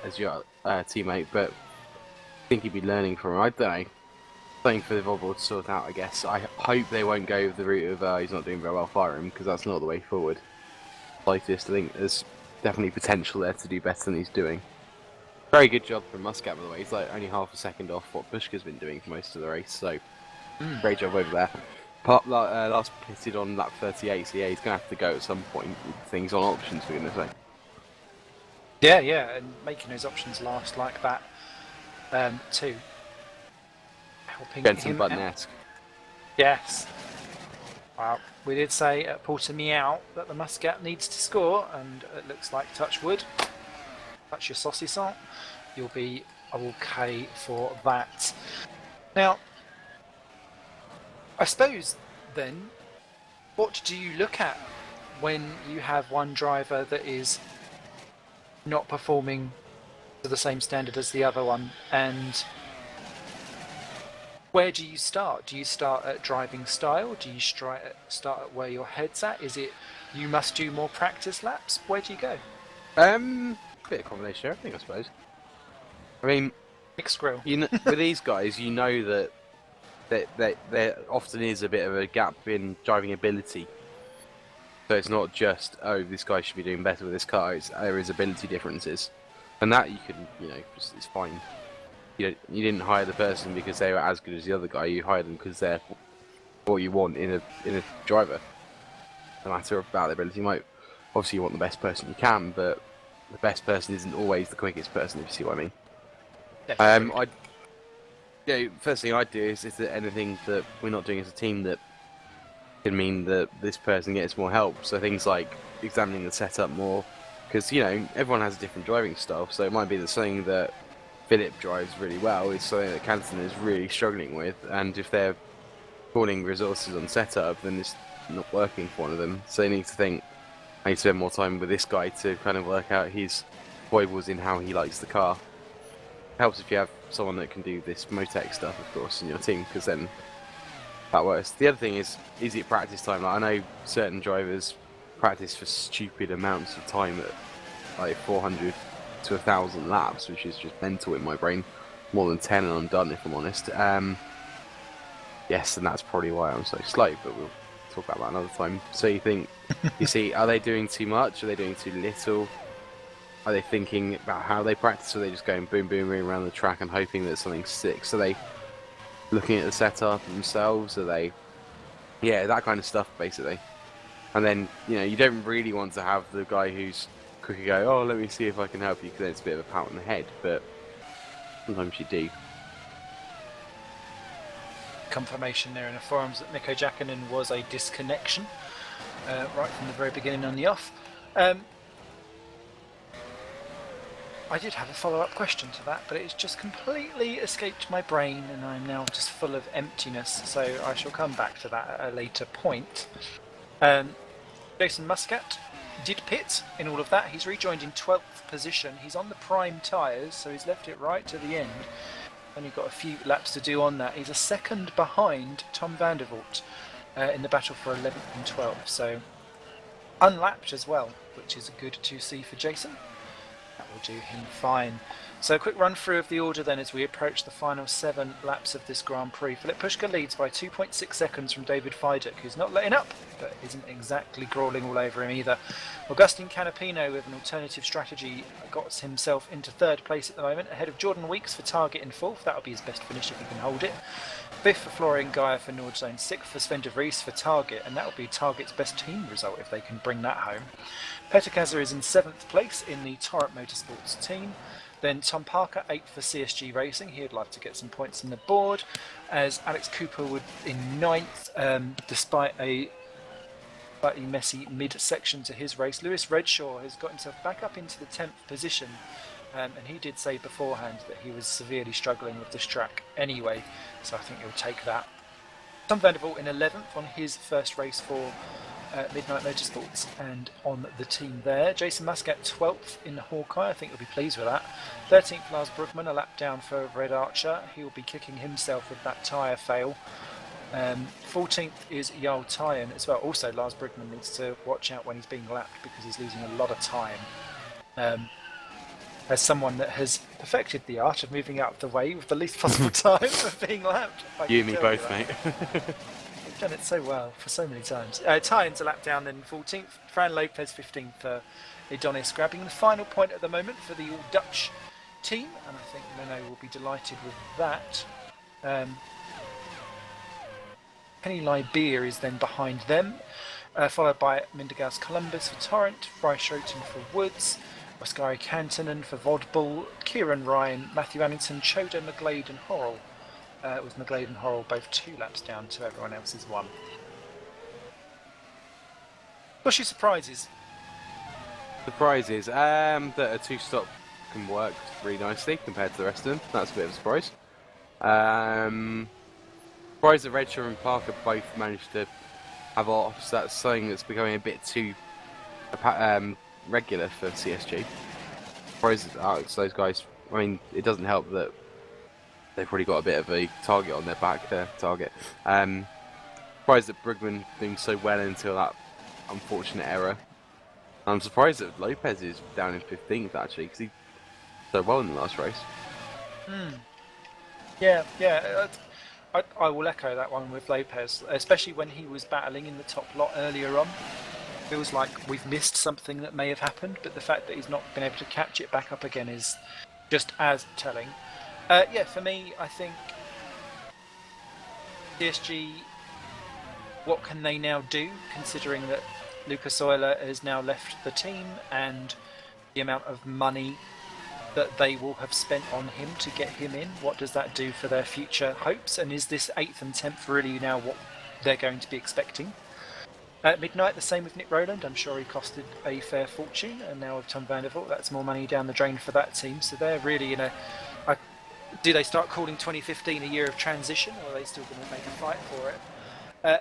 as your teammate, but I think he'd be learning from him. I don't know. Something for the Volvo to sort out, I guess. I hope they won't go the route of he's not doing very well, fire him, because that's not the way forward. Slightest, I think there's definitely potential there to do better than he's doing. Very good job from Muscat, by the way. He's like only half a second off what Pushka's been doing for most of the race, so great job over there. Last pitted on lap 38, so yeah, he's going to have to go at some point with things on options, for goodness sake. Yeah, and making those options last like that, too. Helping Benson him Button-esque. Yes. Well, we did say at Porter Meow that the Muscat needs to score, and it looks like touch wood. Touch your saucisson. You'll be okay for that. Now, I suppose then, what do you look at when you have one driver that is not performing to the same standard as the other one, and where do you start? Do you start at driving style? Do you start at where your head's at? Is it you must do more practice laps? Where do you go? Bit of combination, everything, I suppose. I mean, Mixed grill. you know, with these guys, you know that there often is a bit of a gap in driving ability. So it's not just, oh, this guy should be doing better with this car. There is ability differences, and that you can, it's fine. You didn't hire the person because they were as good as the other guy. You hired them because they're what you want in a driver. No matter about their ability, obviously you want the best person you can, but the best person isn't always the quickest person. If you see what I mean. First thing I'd do is there anything that we're not doing as a team that can mean that this person gets more help. So things like examining the setup more, because everyone has a different driving style. So it might be that something that Philip drives really well is something that Canton is really struggling with, and if they're pulling resources on setup, then it's not working for one of them. So they need to think, I need to spend more time with this guy to kind of work out his foibles in how he likes the car. Helps if you have someone that can do this Motec stuff, of course, in your team, because then that works. The other thing is it practice time? Like, I know certain drivers practice for stupid amounts of time at like 400 to 1,000 laps, which is just mental in my brain. More than 10 and I'm done, if I'm honest. Yes, and that's probably why I'm so slow, but we'll talk about that another time. So you see, are they doing too much? Are they doing too little? Are they thinking about how they practice? Or are they just going boom, boom, boom around the track and hoping that something sticks? Are they looking at the setup themselves? Are they... Yeah, that kind of stuff, basically. And then, you don't really want to have the guy who's quicker go, oh, let me see if I can help you, because then it's a bit of a pat on the head, but sometimes you do. Confirmation there in the forums that Mikko Jakinen was a disconnection right from the very beginning on the off. I did have a follow-up question to that, but it's just completely escaped my brain, and I'm now just full of emptiness, so I shall come back to that at a later point. Jason Muscat did pit in all of that. He's rejoined in 12th position. He's on the prime tyres, so he's left it right to the end. Only got a few laps to do on that. He's a second behind Tom Vandervoort in the battle for 11th and 12th, so unlapped as well, which is good to see for Jason. That will do him fine. So a quick run through of the order then as we approach the final 7 laps of this Grand Prix. Philip Pushka leads by 2.6 seconds from David Fidek, who's not letting up, but isn't exactly crawling all over him either. Augustine Canapino with an alternative strategy got himself into 3rd place at the moment, ahead of Jordan Weeks for Target in 4th. That'll be his best finish if he can hold it. 5th for Florian Geyer for Nordzone, 6th for Sven de Vries for Target, and that will be Target's best team result if they can bring that home. Peter Kazza is in 7th place in the Torrent Motorsports team. Then Tom Parker, 8th for CSG Racing. He would like to get some points on the board. As Alex Cooper would in 9th, despite a slightly messy mid-section to his race. Lewis Redshaw has got himself back up into the 10th position, and he did say beforehand that he was severely struggling with this track anyway, so I think he'll take that. Tom Vandervoort in 11th on his first race for Midnight Motorsports and on the team there. Jason Muscat 12th in Hawkeye, I think he'll be pleased with that. 13th Lars Brugman, a lap down for Red Archer. He'll be kicking himself with that tyre fail. 14th is Jarl Tyen as well. Also, Lars Brugman needs to watch out when he's being lapped because he's losing a lot of time. As someone that has perfected the art of moving out of the way with the least possible time of being lapped. You and me both, mate. You've done it so well for so many times. Tyen's a lap down then 14th. Fran Lopez 15th for Adonis, grabbing the final point at the moment for the All Dutch team, and I think Leno will be delighted with that. Kenny Lybeer is then behind them, followed by Mindergaus Columbus for Torrent, Bryce Schoten for Woods, Oskari Kantonen for Vodbull, Kieran Ryan, Matthew Annington, Choda, McGlade and Horrell. With McGlade and Horrell both 2 laps down to everyone else's 1. What's your surprises? Surprises. That a 2-stop can work really nicely compared to the rest of them. That's a bit of a surprise. Surprised that Redshaw and Parker both managed to have offs. That's something that's becoming a bit too regular for CSG. Surprised that those guys. I mean, it doesn't help that they've probably got a bit of a target on their back. Target. Surprised that Brugman doing so well until that unfortunate error. I'm surprised that Lopez is down in 15th actually because he did so well in the last race. Yeah. I will echo that one with Lopez, especially when he was battling in the top lot earlier on. Feels like we've missed something that may have happened, but the fact that he's not been able to catch it back up again is just as telling. For me, I think PSG, what can they now do, considering that Lucas Euler has now left the team and the amount of money that they will have spent on him to get him in? What does that do for their future hopes? And is this 8th and 10th really now what they're going to be expecting? At Midnight, the same with Nick Rowland. I'm sure he costed a fair fortune, and now with Tom Vandervoort, that's more money down the drain for that team. So they're really in a... do they start calling 2015 a year of transition, or are they still going to make a fight for it?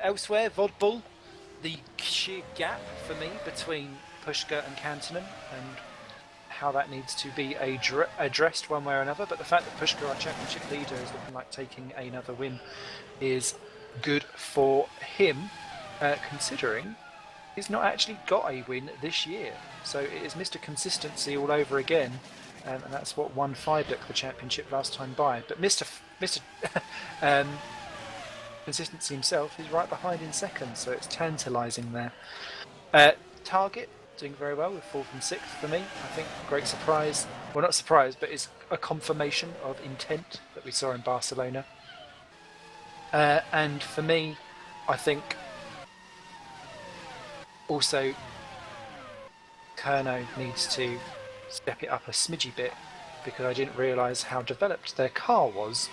Elsewhere, Vodbull, the sheer gap for me between Pushka and Kantonen, and how that needs to be addressed one way or another. But the fact that Pushka, our championship leader, is looking like taking another win is good for him, considering he's not actually got a win this year. So it is Mr. Consistency all over again, and that's what won Freiburg the championship last time by. But Mr. Consistency himself is right behind in second, so it's tantalising there. Target doing very well with 4th and 6th for me. I think great surprise. Well, not surprise, but it's a confirmation of intent that we saw in Barcelona. And for me, I think also Kerno needs to step it up a smidgy bit, because I didn't realise how developed their car was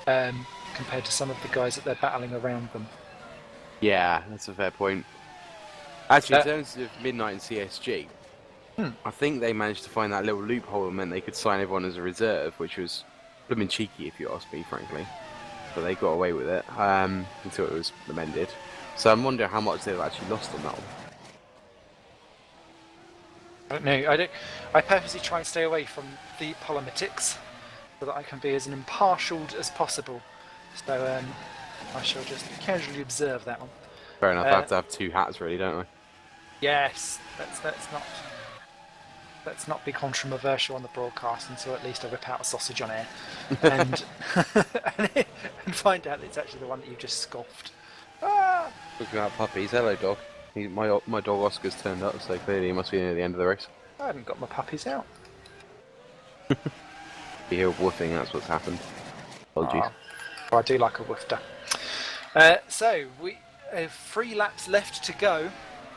compared to some of the guys that they're battling around them. Yeah, that's a fair point. Actually, in terms of Midnight and CSG, I think they managed to find that little loophole that meant they could sign everyone as a reserve, which was blooming cheeky if you ask me, frankly. But they got away with it until it was amended. So I'm wondering how much they've actually lost on that one. I don't know. I purposely try and stay away from the politics so that I can be as impartial as possible. So I shall just casually observe that one. Fair enough. I have to have 2 hats, really, don't I? Yes, let's not be controversial on the broadcast until at least I rip out a sausage on air and and find out that it's actually the one that you just scoffed. Ah! Talking about puppies, hello dog. My dog Oscar's turned up, so clearly he must be near the end of the race. I haven't got my puppies out. You hear a woofing, that's what's happened. Apologies. I do like a woofter. So we have 3 laps left to go.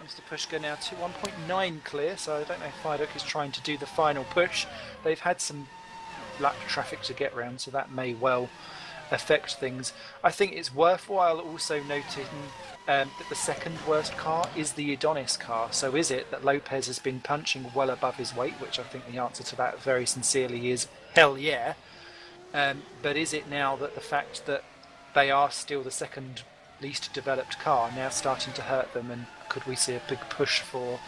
Mr. Pushka now to 1.9 clear, so I don't know if Freiburg is trying to do the final push. They've had some lap traffic to get round, so that may well affect things. I think it's worthwhile also noting that the second worst car is the Adonis car. So is it that Lopez has been punching well above his weight, which I think the answer to that very sincerely is hell yeah. But is it now that the fact that they are still the second least developed car now starting to hurt them, and could we see a big push for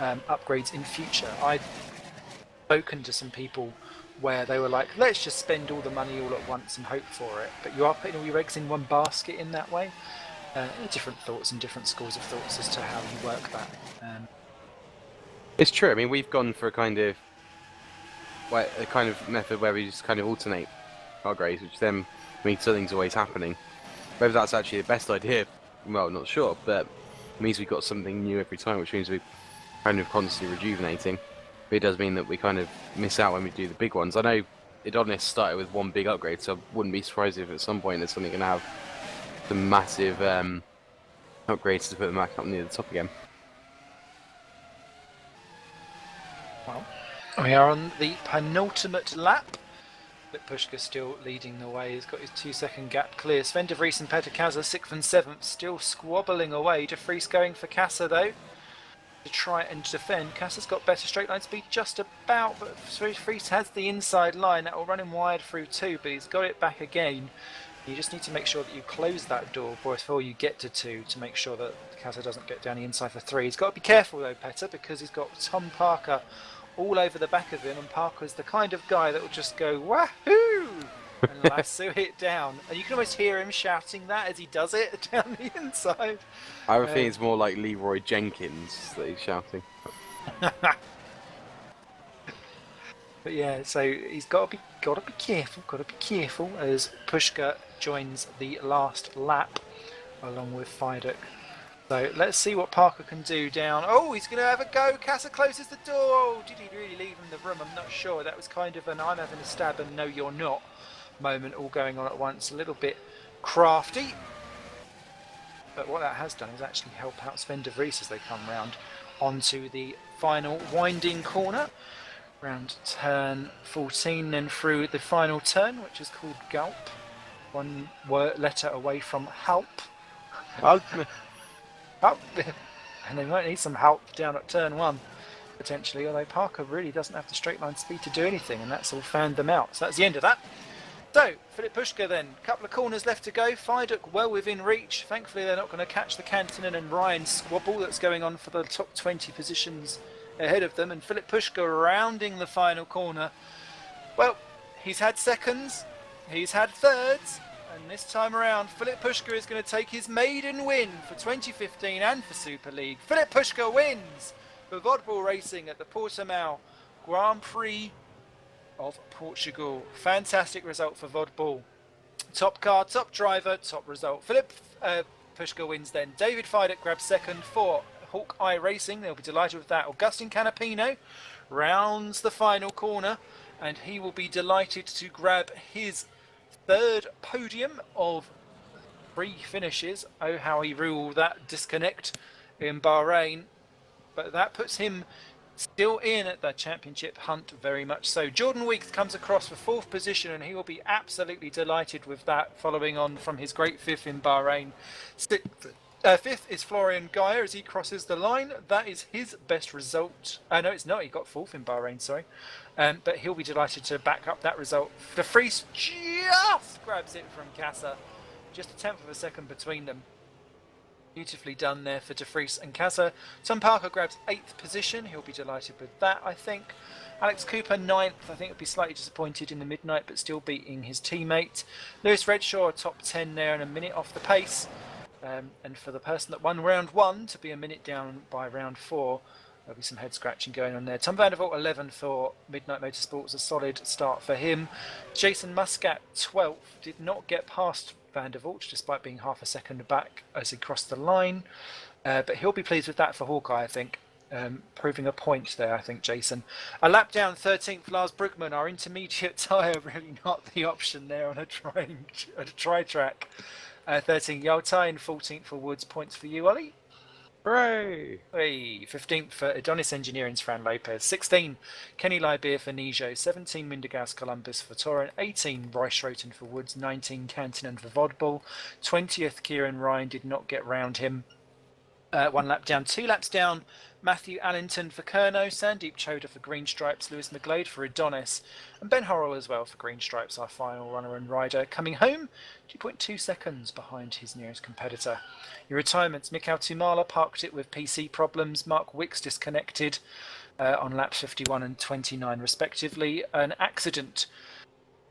upgrades in future? I've spoken to some people where they were like, let's just spend all the money all at once and hope for it, but you are putting all your eggs in one basket in that way. Different thoughts and different schools of thoughts as to how you work that. It's true. I mean, we've gone for a kind of method where we just kind of alternate our grades, which then means something's always happening. Whether that's actually the best idea, well, not sure, but it means we've got something new every time, which means we're kind of constantly rejuvenating. But it does mean that we kind of miss out when we do the big ones. I know Adonis started with one big upgrade, so I wouldn't be surprised if at some point there's something going to have some massive upgrades to put them back up near the top again. Well, we are on the penultimate lap. But Pushka still leading the way. He's got his 2-second gap clear. Sven de Vries and Peter Kazza 6th and 7th, still squabbling away. De Vries going for Kazza though, to try and defend. Kazza's got better straight line speed just about, but De Vries has the inside line. That will run him wide through 2, but he's got it back again. You just need to make sure that you close that door before you get to 2 to make sure that Kazza doesn't get down the inside for 3. He's got to be careful though, Petter, because he's got Tom Parker all over the back of him, and Parker's the kind of guy that will just go wahoo and lasso it down, and you can almost hear him shouting that as he does it down the inside. I think it's more like Leroy Jenkins that he's shouting. But yeah, so he's got to be careful as Pushka joins the last lap along with Fidek. So let's see what Parker can do down. Oh, he's going to have a go. Kazza closes the door. Oh, did he really leave him the room? I'm not sure. That was kind of an I'm having a stab and no you're not moment all going on at once. A little bit crafty. But what that has done is actually help out Sven de Vries as they come round onto the final winding corner. Round turn 14 and through the final turn, which is called Gulp. One letter away from Halp. And they might need some help down at turn 1 potentially, although Parker really doesn't have the straight line speed to do anything, and that's all found them out. So that's the end of that. So Philip Pushka then, a couple of corners left to go. Fidek well within reach. Thankfully they're not going to catch the Kantonen and Ryan squabble that's going on for the top 20 positions ahead of them, and Philip Pushka rounding the final corner. Well, he's had seconds, he's had thirds, and this time around, Philip Pushka is going to take his maiden win for 2015 and for Super League. Philip Pushka wins for Vodball Racing at the Portimao Grand Prix of Portugal. Fantastic result for Vodball. Top car, top driver, top result. Philip Pushka wins then. David Fidek grabs second for Hawkeye Racing. They'll be delighted with that. Augustin Canapino rounds the final corner, and he will be delighted to grab his third podium of 3 finishes. Oh, how he ruled that disconnect in Bahrain. But that puts him still in at the championship hunt very much so. Jordan Weeks comes across for 4th position, and he will be absolutely delighted with that, following on from his great 5th in Bahrain. 5th is Florian Geyer as he crosses the line. That is his best result. No, it's not. He got 4th in Bahrain, sorry. But he'll be delighted to back up that result. De Vries just grabs it from Kazza. Just a 10th of a second between them. Beautifully done there for De Vries and Kazza. Tom Parker grabs 8th position. He'll be delighted with that, I think. Alex Cooper 9th. I think he'll be slightly disappointed in the midnight, but still beating his teammate. Lewis Redshaw, top 10 there and a minute off the pace. And for the person that won round 1 to be a minute down by round 4, there'll be some head scratching going on there. Tom Vandervoort 11th for Midnight Motorsports, a solid start for him. Jason Muscat 12th, did not get past Vandervoort despite being half a second back as he crossed the line, but he'll be pleased with that for Hawkeye, I think. Proving a point there, I think, Jason. A lap down, 13th, Lars Brugman. Our intermediate tyre really not the option there on a tri-track. 13th, Yaltai, and 14th for Woods. Points for you, Ollie? Hooray! Hey, 15th for Adonis Engineering's Fran Lopez, 16 Kenny Lybeer for Nijo, 17 Mindergaus Columbus for Torrent, 18 Reichroten for Woods, 19 Cantinen for Vodball, 20th Kieran Ryan did not get round him. 1 lap down, 2 laps down, Matthew Allington for Kerno, Sandeep Choda for Green Stripes, Lewis McGlade for Adonis, and Ben Horrell as well for Green Stripes, our final runner and rider. Coming home, 2.2 seconds behind his nearest competitor. Your retirements, Mikhail Tumala parked it with PC problems, Mark Wicks disconnected on laps 51 and 29 respectively. An accident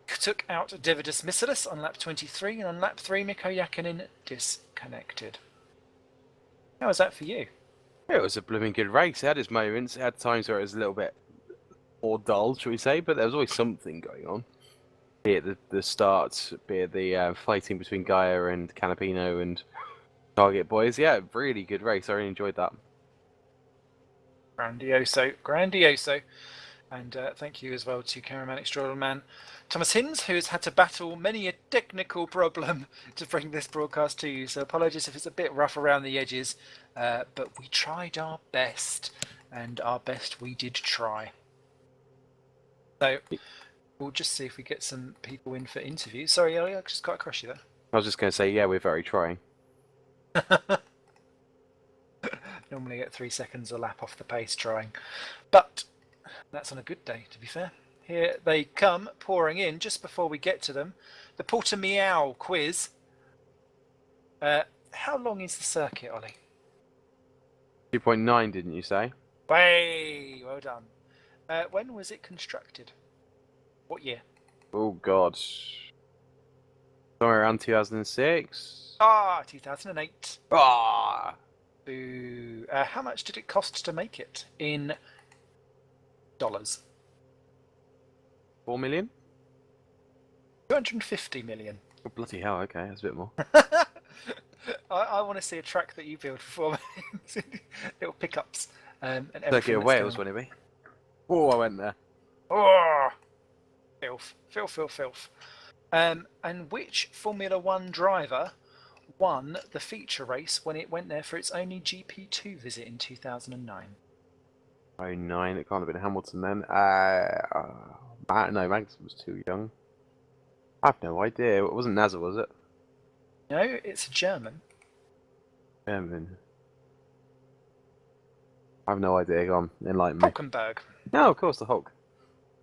took out Davidus Missilis on lap 23, and on lap 3 Mikko Jakinen disconnected. How was that for you? It was a blooming good race. It had its moments. It had times where it was a little bit more dull, shall we say, but there was always something going on. Be it the starts, be it the fighting between Gaia and Canapino and Target Boys. Yeah, really good race. I really enjoyed that. Grandioso. And thank you as well to cameraman extraordinary Thomas Hinss, who has had to battle many a technical problem to bring this broadcast to you. So apologies if it's a bit rough around the edges, but we tried our best, and our best we did try. So we'll just see if we get some people in for interviews. Sorry, Ollie, I just got across you there. I was just going to say, yeah, we're very trying. Normally get 3 seconds a lap off the pace trying, but that's on a good day, to be fair. Here they come, pouring in just before we get to them. The Porter Meow quiz. How long is the circuit, Ollie? 2.9, didn't you say? Way, well done. When was it constructed? What year? Oh, God. Somewhere around 2006? 2008. Ah! Boo. How much did it cost to make it in dollars? 4 million? 250 million. Oh, bloody hell, okay, that's a bit more. I want to see a track that you build for 4 million. Little pickups. And Circuit of Wales, wouldn't it be? Oh, I went there. Oh, filth. And which Formula One driver won the feature race when it went there for its only GP2 visit in 2009? 09, it can't have been Hamilton then. No, Magnus was too young. I have no idea. It wasn't NASA, was it? No, it's a German. German. I have no idea. Go on, enlighten me. Hulkenberg. No, of course, the Hulk.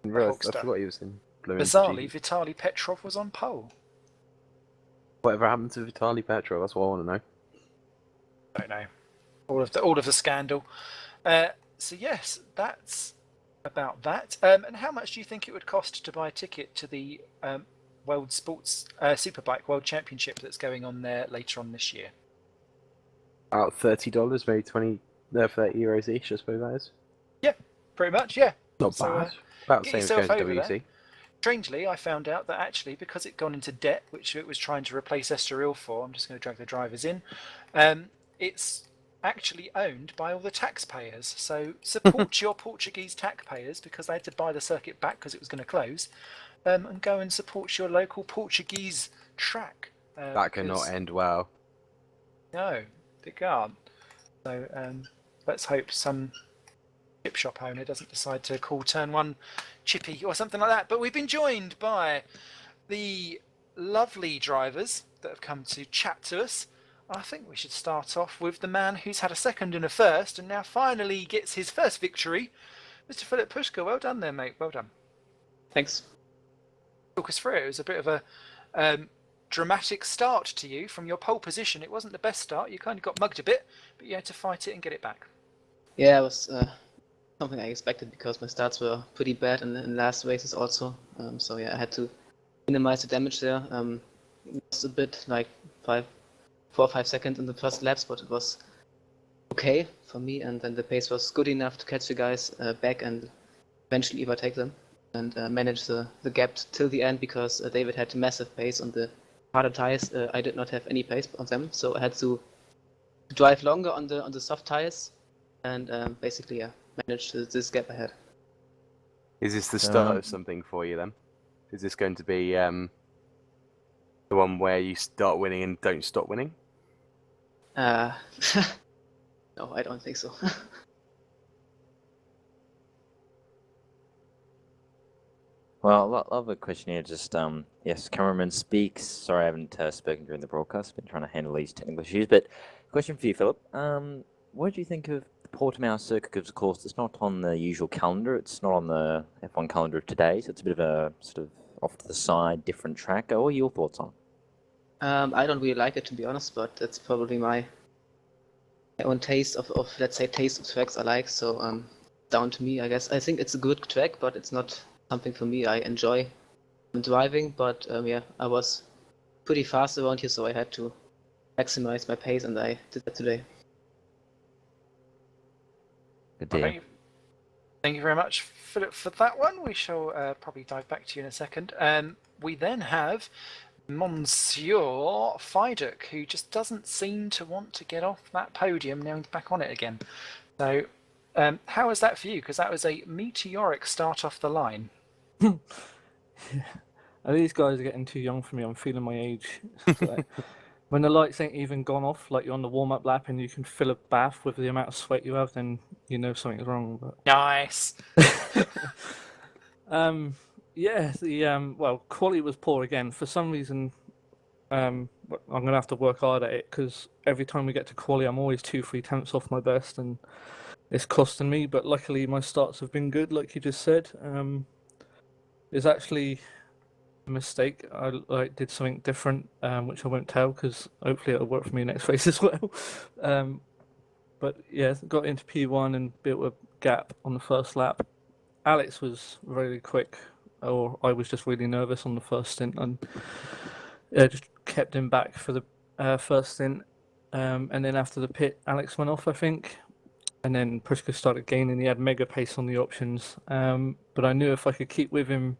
I Hulkster. forgot he was in Blue. Bizarrely, Vitaly Petrov was on pole. Whatever happened to Vitaly Petrov? That's what I want to know. Don't know. All of the scandal. So yes, that's about that. And how much do you think it would cost to buy a ticket to the World Sports Superbike World Championship that's going on there later on this year? About $30, maybe 30 euros each, I suppose that is. Yeah, pretty much. Yeah. Not So, bad. About the get same as yourself going to over WC. there. Strangely, I found out that actually, because it'd gone into debt, which it was trying to replace R04, I'm just going to drag the drivers in, it's actually owned by all the taxpayers. So support your Portuguese taxpayers, because they had to buy the circuit back because it was going to close, and go and support your local Portuguese track. That cannot end well. No, it can't. So let's hope some chip shop owner doesn't decide to call Turn 1 Chippy or something like that. But we've been joined by the lovely drivers that have come to chat to us. I think we should start off with the man who's had a second and a first and now finally gets his first victory, Mr. Philip Pushka. Well done there, mate. Well done. Thanks. Talk us through it. It was a bit of a dramatic start to you from your pole position. It wasn't the best start. You kind of got mugged a bit, but you had to fight it and get it back. Yeah, it was something I expected because my starts were pretty bad in the last races also. So yeah, I had to minimize the damage there. It was a bit like 4 or 5 seconds in the first laps, but it was okay for me. And then the pace was good enough to catch the guys back and eventually overtake them and manage the gap till the end because David had massive pace on the harder tires. I did not have any pace on them, so I had to drive longer on the soft tires and basically manage this gap ahead. Is this the start of something for you then? Is this going to be the one where you start winning and don't stop winning? No, I don't think so. Well, love a question here. Just yes, cameraman speaks. Sorry, I haven't spoken during the broadcast. Been trying to handle these technical issues. But question for you, Philip. What do you think of the Portimao circuit? Because of course, it's not on the usual calendar. It's not on the F1 calendar of today. So it's a bit of a sort of off to the side, different track. What are your thoughts on? I don't really like it, to be honest, but that's probably my own taste of let's say taste of tracks I like. So down to me, I guess. I think it's a good track, but it's not something for me. I enjoy driving, but yeah, I was pretty fast around here, so I had to maximize my pace, and I did that today. Good deal. Okay. Thank you very much, Philip, for that one. We shall probably dive back to you in a second. We then have Monsieur Fiduk, who just doesn't seem to want to get off that podium. Now he's back on it again. So, how was that for you? Because that was a meteoric start off the line. These guys are getting too young for me. I'm feeling my age. Like, when the lights ain't even gone off, like you're on the warm-up lap and you can fill a bath with the amount of sweat you have, then you know something's wrong. But Nice. yeah, well, quality was poor again. For some reason, I'm gonna have to work hard at it because every time we get to quali, I'm always 2-3 tenths off my best, and it's costing me. But luckily, my starts have been good, like you just said. It's actually a mistake. I did something different, which I won't tell because hopefully it'll work for me next race as well. But yeah, got into P1 and built a gap on the first lap. Alex was really quick, or I was just really nervous on the first stint, and just kept him back for the first stint. And then after the pit, Alex went off, I think. And then Pushka started gaining. He had mega pace on the options. But I knew if I could keep with him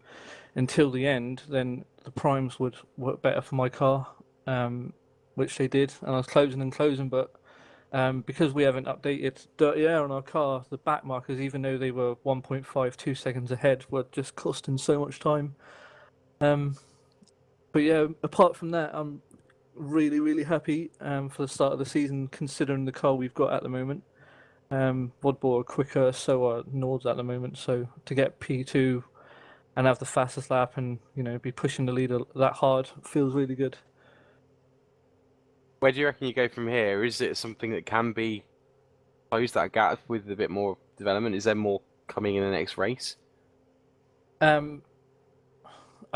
until the end, then the primes would work better for my car, which they did. And I was closing and closing, but because we haven't updated dirty air on our car, the back markers, even though they were 1.52 seconds ahead, were just costing so much time. But yeah, apart from that, I'm really, really happy for the start of the season, considering the car we've got at the moment. Vodball are quicker, so are Nords at the moment. So to get P2 and have the fastest lap and be pushing the leader that hard feels really good. Where do you reckon you go from here? Is it something that can be closed, that gap, with a bit more development? Is there more coming in the next race? I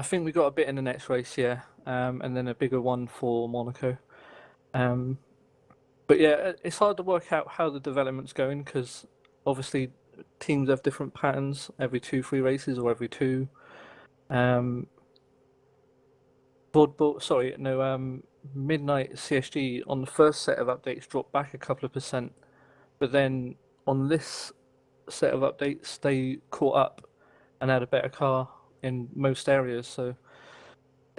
think we got a bit in the next race, yeah, and then a bigger one for Monaco. But yeah, it's hard to work out how the development's going because obviously teams have different patterns every 2-3 races or every 2. Midnight CSG on the first set of updates dropped back a couple of %, but then on this set of updates they caught up and had a better car in most areas. So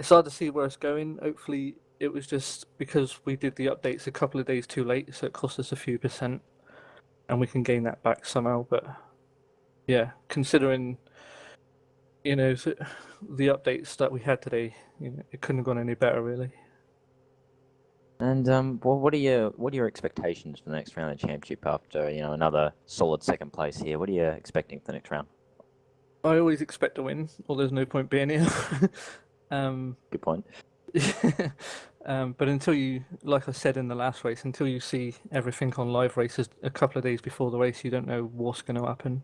it's hard to see where it's going. Hopefully it was just because we did the updates a couple of days too late, so it cost us a few %, and we can gain that back somehow. But yeah, considering the updates that we had today, it couldn't have gone any better, really. And what are your expectations for the next round of the championship after another solid second place here? What are you expecting for the next round? I always expect to win, or there's no point being here. Good point. But until you, like I said in the last race, until you see everything on live races a couple of days before the race, you don't know what's going to happen.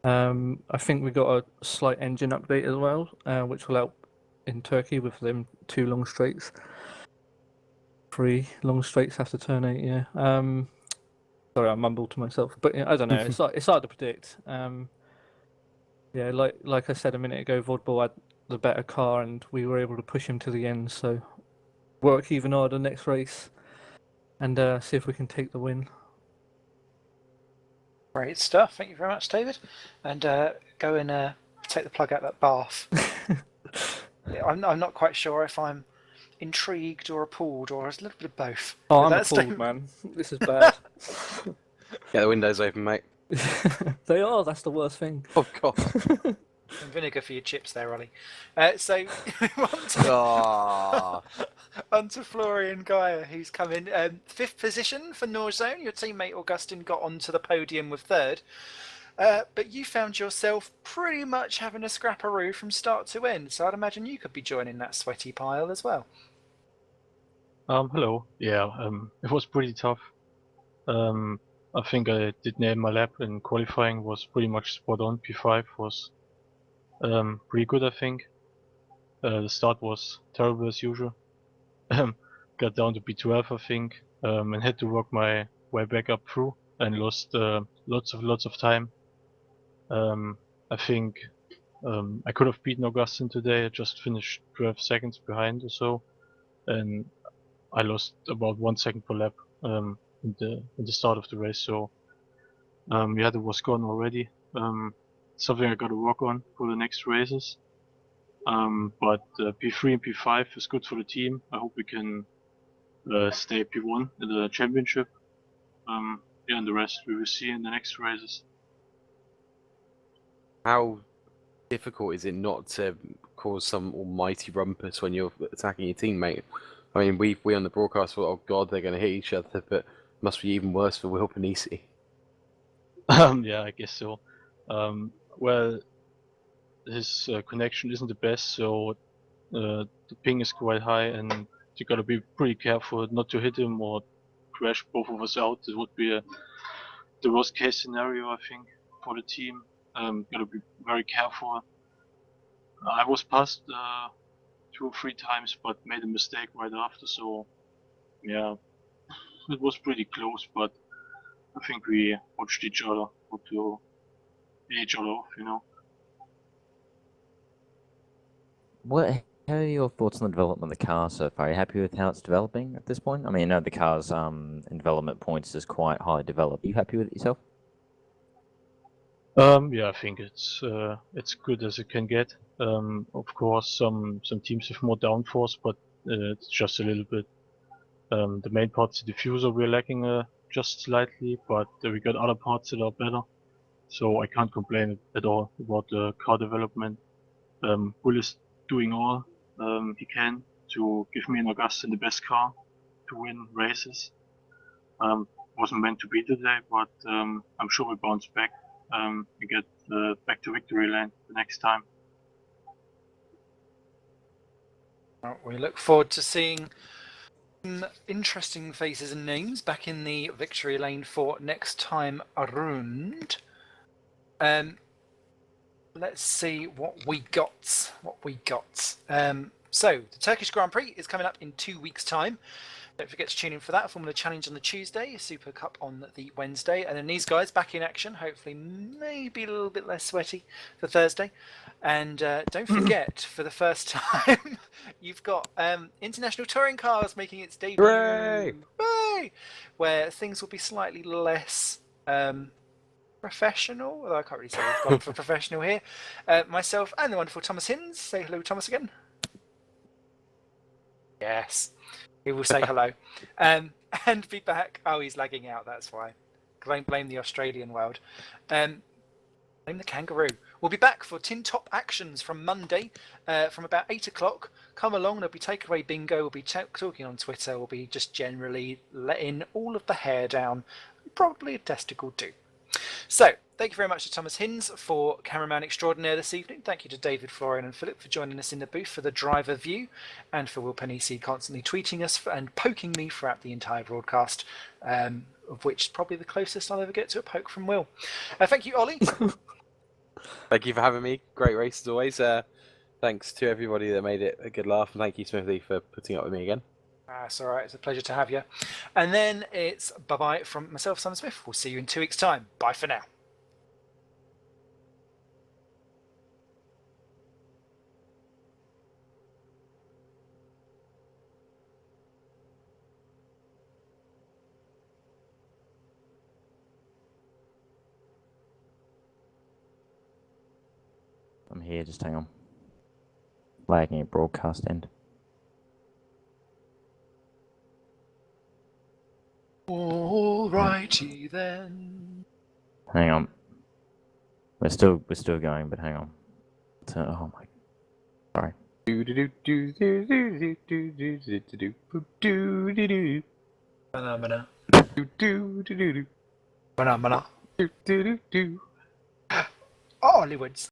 I think we got a slight engine update as well, which will help in Turkey with them 2 long straights. 3 long straights after turn 8, yeah. Sorry, I mumbled to myself, but yeah, I don't know. It's hard to predict. Yeah, like I said a minute ago, Vodball had the better car, and we were able to push him to the end. So work even harder next race, and see if we can take the win. Great stuff. Thank you very much, David. And go and take the plug out that bath. I'm not quite sure if I'm intrigued or appalled or a little bit of both. Oh, I'm appalled, man. This is bad. Get the windows open, mate. They are. That's the worst thing. Oh, God. And vinegar for your chips there, Ollie. So Ah, on to Florian Geyer, who's come in 5th position for Norzone. Your teammate Augustin got onto the podium with 3rd. But you found yourself pretty much having a scrapperoo from start to end. So I'd imagine you could be joining that sweaty pile as well. Hello. Yeah, it was pretty tough. I think I did nail my lap, and qualifying was pretty much spot on. P5 was pretty good, I think. The start was terrible as usual. Got down to P12, I think, and had to work my way back up through, and lost lots of time. I think I could have beaten Augustin today. I just finished 12 seconds behind or so, and I lost about 1 second per lap in the start of the race. So yeah, that was gone already. Something I got to work on for the next races. But P3 and P5 is good for the team. I hope we can stay P1 in the championship. Yeah, and the rest we will see in the next races. how difficult is it not to cause some almighty rumpus when you're attacking your teammate? I mean, we on the broadcast thought, oh god, they're going to hit each other, but it must be even worse for Will Panisi. Yeah, I guess so. Well, his connection isn't the best, so the ping is quite high, and you gotta be pretty careful not to hit him or crash both of us out. It would be the worst case scenario, I think, for the team. Gotta be very careful. I was passed 2 or 3 times, but made a mistake right after, so yeah, it was pretty close, but I think we watched each other to hit each other off, you know. How are your thoughts on the development of the car so far? Are you happy with how it's developing at this point? I mean, I know the car's in development points is quite highly developed. Are you happy with it yourself? Yeah, I think it's good as it can get. Of course, some teams have more downforce, but it's just a little bit. The main parts, the diffuser, we're lacking just slightly, but we got other parts that are better. So I can't complain at all about the car development. Will is doing all he can to give me and Augustin the best car to win races. Wasn't meant to be today, but I'm sure we bounce back. We get back to victory lane the next time. Well, we look forward to seeing some interesting faces and names back in the victory lane for next time around. Let's see what we got. So the Turkish Grand Prix is coming up in 2 weeks' time. Don't forget to tune in for that. Formula Challenge on the Tuesday, Super Cup on the Wednesday, and then these guys back in action, hopefully maybe a little bit less sweaty for Thursday. And don't forget, for the first time, you've got International Touring Cars making its debut. Hooray! Hooray! Where things will be slightly less professional, although I can't really say we've gone for professional here. Myself and the wonderful Thomas Hinss. Say hello, Thomas, again. Yes. He will say hello. And be back. Oh, he's lagging out, that's why. Don't blame the Australian world. Blame the kangaroo. We'll be back for Tin Top Actions from Monday from about 8 o'clock. Come along, there'll be takeaway bingo. We'll be talking on Twitter. We'll be just generally letting all of the hair down. Probably a testicle too. So, thank you very much to Thomas Hinss for cameraman extraordinaire this evening. Thank you to David, Florian and Philip for joining us in the booth for the driver view, and for Will Panisi constantly tweeting us and poking me throughout the entire broadcast, of which is probably the closest I'll ever get to a poke from Will. Thank you, Ollie. Thank you for having me. Great race as always. Thanks to everybody that made it a good laugh, and thank you, Smithy, for putting up with me again. That's all right. It's a pleasure to have you. And then it's bye-bye from myself, Simon Smith. We'll see you in 2 weeks' time. Bye for now. I'm here, just hang on. Lagging at broadcast end. Alrighty then. Hang on. We're still going, but hang on. Oh my. Sorry. Banana. Do Banana. Oh, Ollie wins.